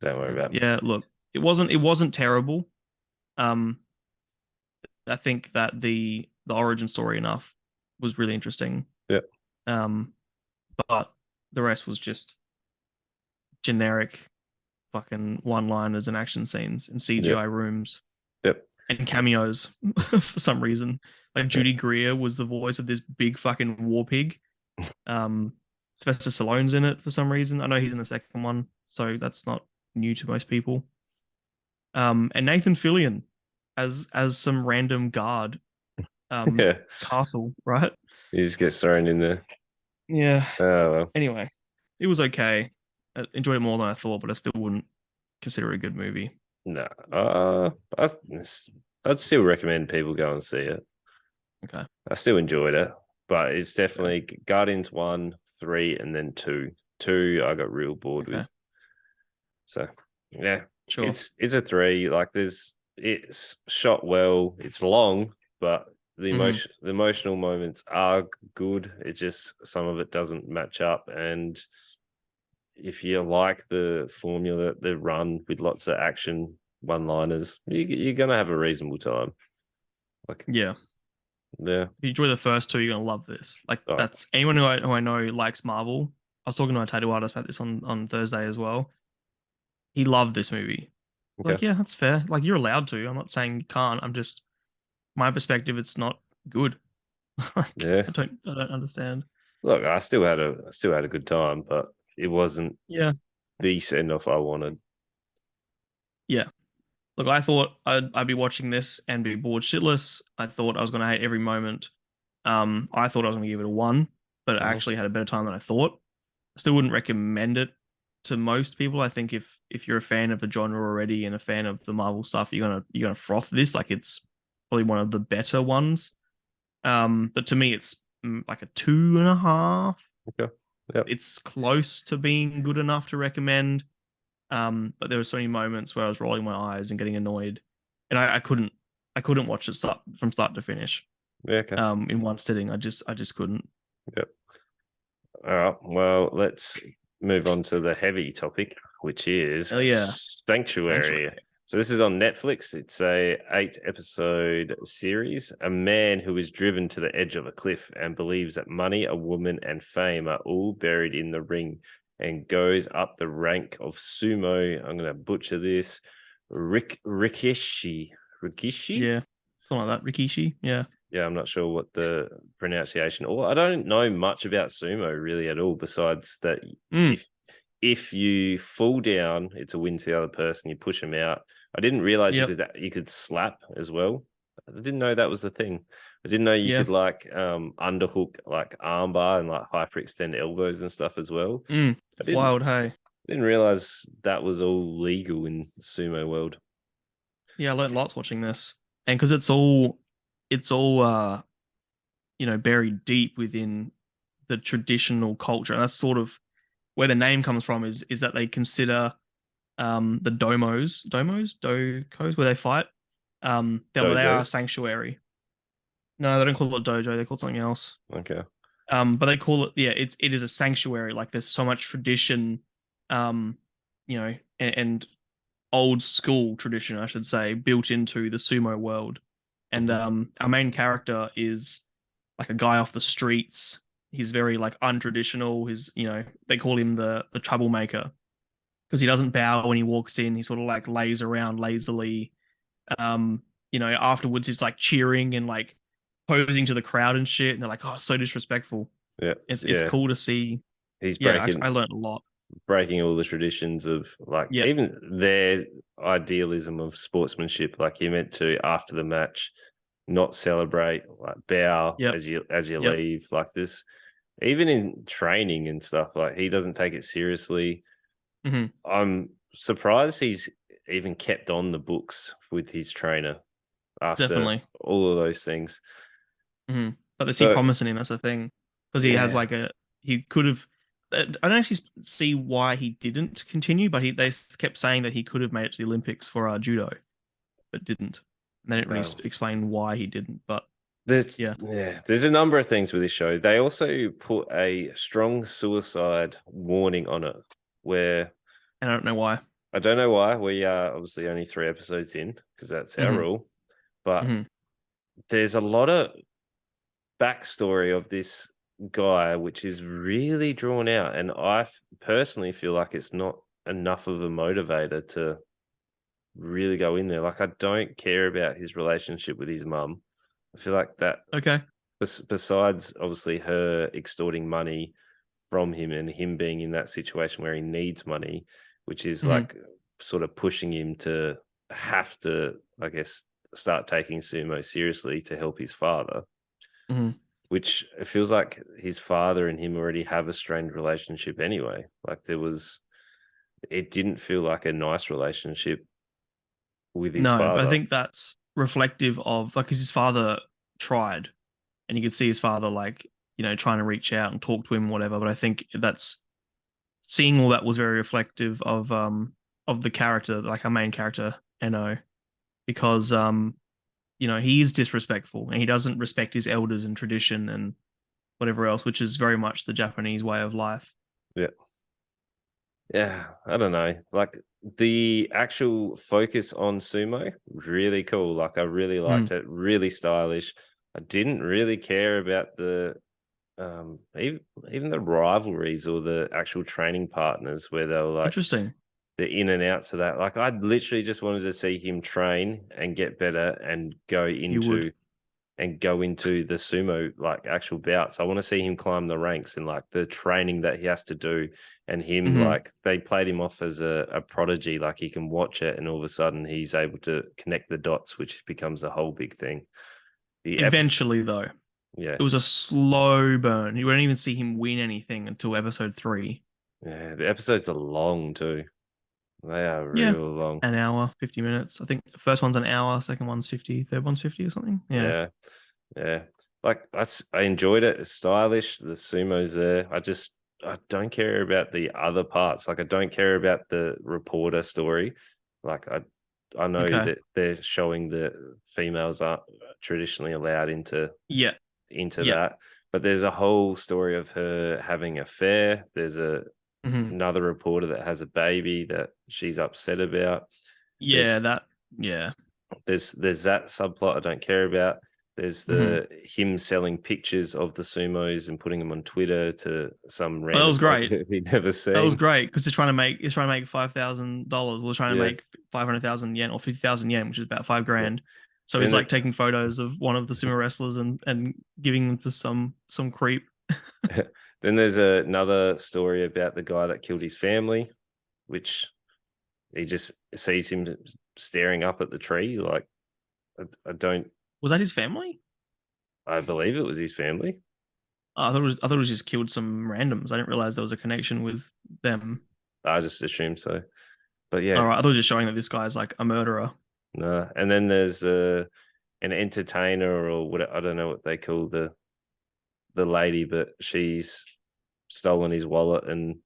Don't worry about him. Yeah. Look, it wasn't terrible. Um, I think that the origin story enough was really interesting. Yep. Um, but the rest was just generic fucking one-liners and action scenes and Yep. CGI rooms Yep. and cameos for some reason. Like Yep. Judy Greer was the voice of this big fucking war pig. Um, Sylvester Stallone's in it for some reason. I know he's in the second one, so that's not new to most people. And Nathan Fillion as some random guard, Yeah. castle, right? He just gets thrown in there. Yeah. Oh well. Anyway, it was okay. I enjoyed it more than I thought, but I still wouldn't consider it a good movie. No. I'd still recommend people go and see it. Okay. I still enjoyed it, but it's Okay. definitely Guardians 1, 3, and then 2. 2 I got real bored Okay. with. So yeah, Sure. it's a 3. Like it's shot well. It's long, but Hmm. the emotional moments are good. It just some of it doesn't match up. And if you like the formula, the run with lots of action one-liners, you're gonna have a reasonable time. Like Yeah. yeah, If you enjoy the first two, you're gonna love this. Like oh, that's anyone who I know likes Marvel. I was talking to my tattoo artist about this on Thursday as well. He loved this movie. okay, Like, yeah, that's fair. Like you're allowed to. I'm not saying you can't. I'm just my perspective. It's not good. Like yeah. I don't understand. Look, I still had a good time, but it wasn't Yeah. the send off I wanted. Yeah. Look, I thought I'd be watching this and be bored shitless. I thought I was gonna hate every moment. I thought I was gonna give it a one, but I Mhm. actually had a better time than I thought. I still wouldn't recommend it to most people. I think if you're a fan of the genre already and a fan of the Marvel stuff, you're gonna froth this. Like it's probably one of the better ones. But to me, it's like a 2.5. Okay. Yep. It's close to being good enough to recommend. But there were so many moments where I was rolling my eyes and getting annoyed, and I couldn't watch it from start to finish. Yeah, okay. In one sitting, I just couldn't. Yep. All right. Well, let's move on to the heavy topic, which is Hell yeah, Sanctuary. Sanctuary. So this is on Netflix. It's a 8 episode series. A man who is driven to the edge of a cliff and believes that money, a woman, and fame are all buried in the ring, and goes up the rank of sumo. I'm going to butcher this. Rikishi. Yeah, something like that. Rikishi. Yeah. Yeah, I'm not sure what the pronunciation, or I don't know much about sumo really at all, besides that Mm, if you fall down, it's a win to the other person. You push them out. I didn't realize yep. you could slap as well. I didn't know that was the thing. I didn't know you Yeah. could like underhook like armbar and like hyperextend elbows and stuff as well. I It's wild. Hey. didn't realize that was all legal in sumo world. Yeah, I learned lots watching this. And because it's all buried deep within the traditional culture. And that's sort of where the name comes from is that they consider the docos where they fight. They are a Dojos. sanctuary. No, they don't call it dojo, they call it something else. Okay. But they call it, yeah, it is a sanctuary. Like there's so much tradition, um, and old school tradition, I should say, built into the sumo world. And Hmm. our main character is like a guy off the streets. He's very like untraditional. They call him the troublemaker because he doesn't bow when he walks in. He sort of like lays around lazily. Afterwards he's like cheering and like posing to the crowd and shit. And they're like, oh, so disrespectful. Yeah. It's Yeah. cool to see. He's Yeah, breaking I learned a lot. breaking all the traditions of like Yeah, even their idealism of sportsmanship. Like he meant to after the match not celebrate, like bow yep, as you yep. leave. Like this, even in training and stuff, like he doesn't take it seriously. Hmm. I'm surprised he's even kept on the books with his trainer after Definitely. all of those things. Hmm. But they see So promise in him. That's the thing, because he has yeah, like he could have. I don't actually see why he didn't continue, but they kept saying that he could have made it to the Olympics for judo, but didn't. And they didn't really no. explain why he didn't. But There's yeah, there's a number of things with this show. They also put a strong suicide warning on it, where and I don't know why. I don't know why. We are obviously only 3 episodes in because that's our Hmm. rule, but Hmm. there's a lot of backstory of this guy which is really drawn out, and personally feel like it's not enough of a motivator to really go in there. Like I don't care about his relationship with his mum. I feel like that Okay. besides obviously her extorting money from him and him being in that situation where he needs money, which is Hmm. like sort of pushing him to have to, I guess, start taking sumo seriously to help his father, Hmm. which it feels like his father and him already have a strained relationship anyway. Like it didn't feel like a nice relationship with his No, but I father. think that's reflective of like, because his father tried, and you could see his father like trying to reach out and talk to him, whatever. But I think that's seeing all that was very reflective of the character, like our main character, No, because he is disrespectful and he doesn't respect his elders and tradition and whatever else, which is very much the Japanese way of life. Yeah. Yeah, I don't know. Like the actual focus on sumo, really cool. Like I really Hmm. liked it, really stylish. I didn't really care about the even the rivalries or the actual training partners where they were like Interesting. the in and outs of that. Like I literally just wanted to see him train and get better You would. and go into the sumo like actual bouts. I want to see him climb the ranks and like the training that he has to do. And him Hmm. like they played him off as a prodigy, like he can watch it and all of a sudden he's able to connect the dots, which becomes a whole big thing. The episode, Eventually, though, yeah, it was a slow burn. You won't even see him win anything until episode 3. yeah, the episodes are long too. They are Yeah, real long. an hour, 50 minutes. I think the first one's an hour, second one's 50, third one's 50 or something. Yeah. Yeah, yeah. Like I enjoyed it. It's stylish. The sumo's there. I don't care about the other parts. Like I don't care about the reporter story. Like I know Okay. that they're showing that females aren't traditionally allowed Yeah. into Yeah. that, but there's a whole story of her having an affair. There's Hmm. another reporter that has a baby that she's upset about. Yeah. There's That. Yeah. there's that subplot I don't care about. There's Hmm. the him selling pictures of the sumos and putting them on Twitter to some But that random was great. blogger we never That was seen. great because he's trying to make $5,000. Well, he's trying to Yeah. make 500,000 yen or 50,000 yen, which is about 5 grand. So he's Then like taking photos of one of the sumo wrestlers and giving them to some creep. then there's another story about the guy that killed his family, which he just sees him staring up at the tree. Like I don't. Was that his family? I believe it was his family. Oh, I thought it was just killed some randoms. I didn't realize there was a connection with them. I just assumed so. But yeah, All right, I thought it was just showing that this guy's like a murderer. No. And then there's an entertainer or what I don't know what they call the lady, but she's stolen his wallet and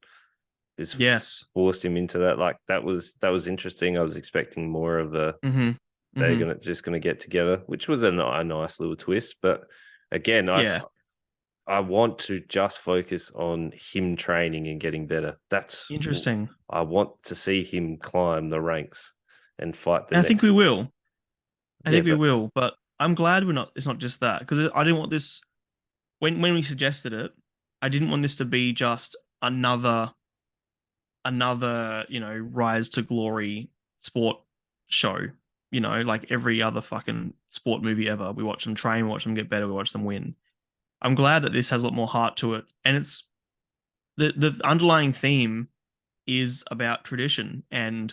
is Yes. forced him into that. Like that was interesting. I was expecting more of a Mm-hmm. they're Mm-hmm. gonna get together, which was a nice little twist. But again, Yeah. I want to just focus on him training and getting better. Interesting. I want to see him climb the ranks and fight the And I think we next. will. I Yeah, think we but will, but I'm glad we're not. It's not just that because I didn't want this when we suggested it. I didn't want this to be just another rise to glory sport show. Like every other fucking sport movie ever. We watch them train, we watch them get better, we watch them win. I'm glad that this has a lot more heart to it, and it's the underlying theme is about tradition, and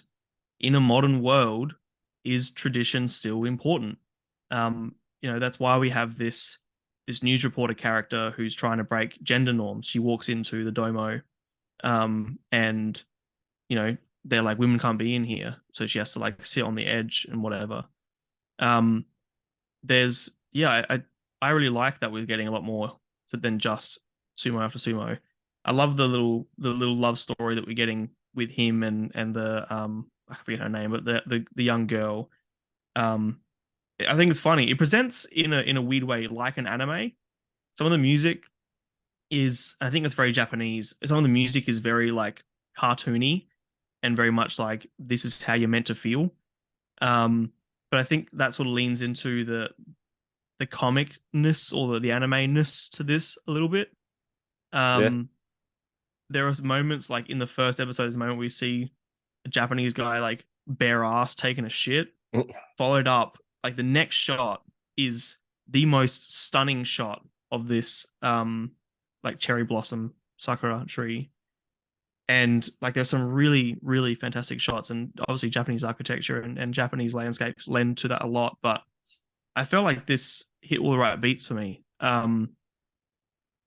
in a modern world, is tradition still important? That's why we have this news reporter character who's trying to break gender norms. She walks into the domo, and you know they're like, women can't be in here, so she has to like sit on the edge and whatever. Um, there's yeah, I really like that we're getting a lot more than just sumo after sumo. I love the little love story that we're getting with him and the I forget her name, but the young girl. Um, I think it's funny. It presents in a weird way like an anime. Some of the music is, I think it's very Japanese. Some of the music is very like cartoony and very much like this is how you're meant to feel. But I think that sort of leans into the comicness or the anime-ness to this a little bit. yeah. Um, there are moments like in the first episode, there's a moment we see a Japanese guy like bare ass taking a shit, followed up like the next shot is the most stunning shot of this like cherry blossom sakura tree. And like there's some really, really fantastic shots, and obviously Japanese architecture and Japanese landscapes lend to that a lot. But I felt like this hit all the right beats for me.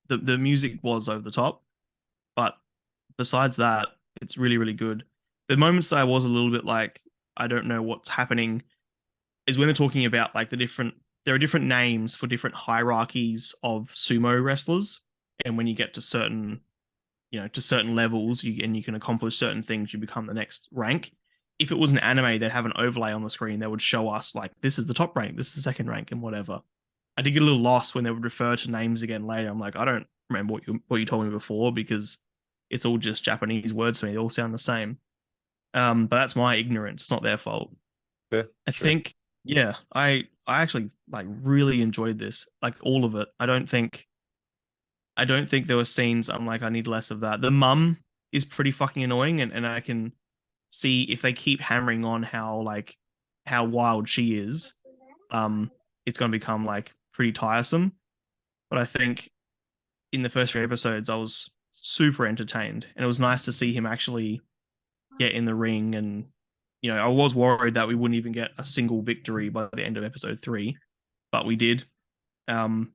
The music was over the top, but besides that, it's really, really good. The moments that I was a little bit like, I don't know what's happening, is when they're talking about like there are different names for different hierarchies of sumo wrestlers, and when you get to certain levels, you can accomplish certain things, you become the next rank. If it was an anime, they'd have an overlay on the screen that would show us like this is the top rank, this is the second rank, and whatever. I did get a little lost when they would refer to names again later. I'm like, I don't remember what you told me before because it's all just Japanese words to me. They all sound the same. But that's my ignorance. It's not their fault. Yeah, I true. think, yeah, I actually like really enjoyed this, like all of it. I don't think there were scenes I'm like, I need less of that. The mum is pretty fucking annoying, and I can see if they keep hammering on how wild she is, it's gonna become like pretty tiresome. But I think in the first three episodes I was super entertained, and it was nice to see him actually get in the ring. And I was worried that we wouldn't even get a single victory by the end of episode three, but we did. And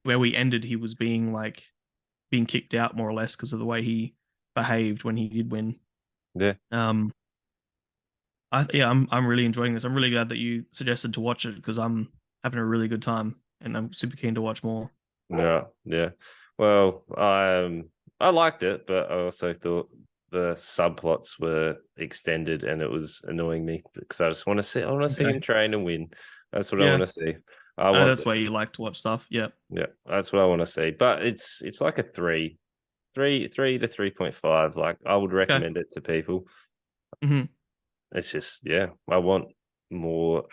where we ended, he was being kicked out more or less because of the way he behaved when he did win. Yeah. Um, I'm really enjoying this. I'm really glad that you suggested to watch it because I'm having a really good time and I'm super keen to watch more. Yeah, yeah. Well, I liked it, but I also thought the subplots were extended and it was annoying me because I just want to see him Okay. train and win. That's what I want Yeah. to see. I I know want that's why you like to watch stuff. Yeah. yeah, that's what I want to see. But it's like a three to 3.5. Like I would Okay. recommend it to people. Hmm. It's just yeah, I want more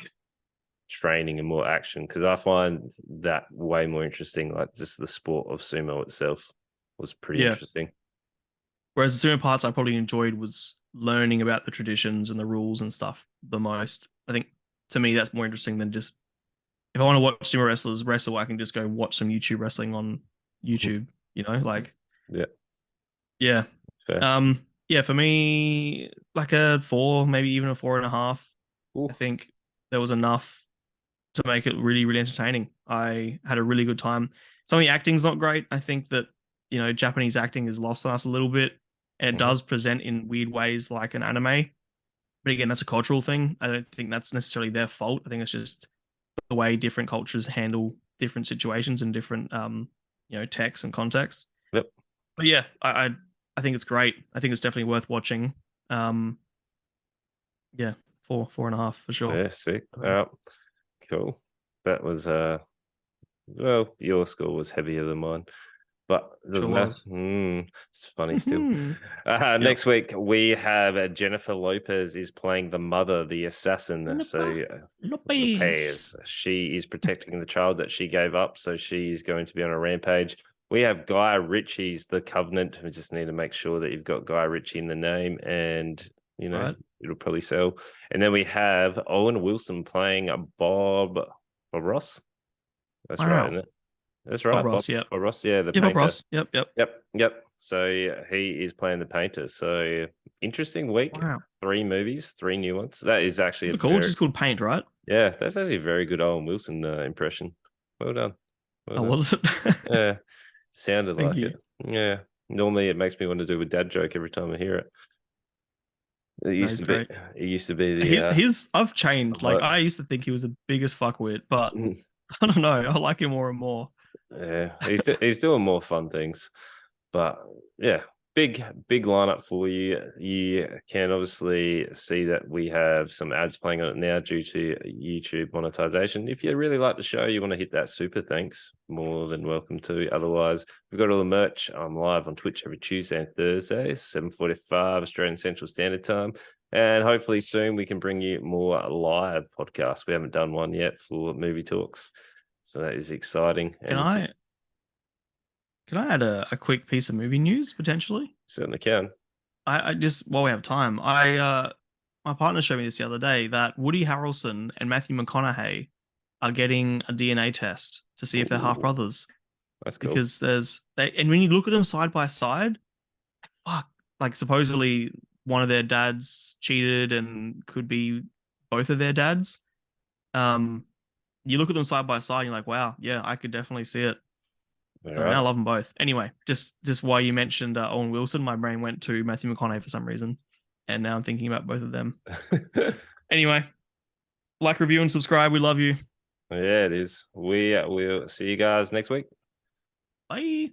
training and more action because I find that way more interesting. Like just the sport of sumo itself was pretty Yeah. interesting. Whereas the sooner parts I probably enjoyed was learning about the traditions and the rules and stuff the most. I think to me that's more interesting than just if I want to watch sumo wrestlers wrestle, I can just go watch some YouTube wrestling on YouTube. Like Yeah, yeah. fair. Yeah, for me, like a four, maybe even a 4.5. I Ooh, think there was enough to make it really, really entertaining. I had a really good time. Some of the acting's not great. I think that, Japanese acting is lost on us a little bit, and it mhm. does present in weird ways like an anime. But again, that's a cultural thing. I don't think that's necessarily their fault. I think it's just the way different cultures handle different situations and different texts and contexts. Yep. But yeah, I think it's great. I think it's definitely worth watching. Um, yeah, 4.5 for sure. Yeah, sick. Cool. That was well, your score was heavier than mine, but it Sure doesn't matter. was. It's funny still. Yep. Next week we have Jennifer Lopez is playing the mother, the assassin. So Lopez. Lopez, she is protecting the child that she gave up, so she's going to be on a rampage. We have Guy Ritchie's The Covenant. We just need to make sure that you've got Guy Ritchie in the name, and Right. it'll probably sell. And then we have Owen Wilson playing Bob Ross. That's right, Wow. isn't it? That's Bob right, Ross. Yep. Bob Ross. Yeah, the Yeah, Bob painter. Ross. Yep. Yep. Yep. So he is playing the painter. So interesting week. Wow. 3 movies, 3 new ones. That is actually What's it called? Just called Paint, right? yeah. That's actually a very good Owen Wilson impression. Well done. Well Oh, done. was it? Yeah, sounded Thank like you. it. Yeah. Normally, it makes me want to do a dad joke every time I hear it. It No, used he's to be. great. It used to be the. His I've changed. Like What? I used to think he was the biggest fuckwit, but I don't know. I like him more and more. Yeah, he's doing more fun things, but yeah, big lineup for you. You can obviously see that we have some ads playing on it now due to YouTube monetization. If you really like the show, you want to hit that super thanks, more than welcome to. Otherwise, we've got all the merch. I'm live on Twitch every Tuesday and Thursday, 7:45 Australian Central Standard Time. And hopefully soon we can bring you more live podcasts. We haven't done one yet for movie talks. So that is exciting. Can And I can I add a quick piece of movie news potentially? certainly can. I just while we have time, I my partner showed me this the other day that Woody Harrelson and Matthew McConaughey are getting a DNA test to see if they're half Ooh, brothers. that's cool. Because and when you look at them side by side, fuck, like supposedly one of their dads cheated and could be both of their dads. Um, you look at them side by side, you're like, wow, yeah, I could definitely see it. All So now I right. love them both. Anyway, just why you mentioned Owen Wilson, my brain went to Matthew McConaughey for some reason, and now I'm thinking about both of them. Anyway, like, review, and subscribe. We love you. Yeah, it is. We will see you guys next week. Bye.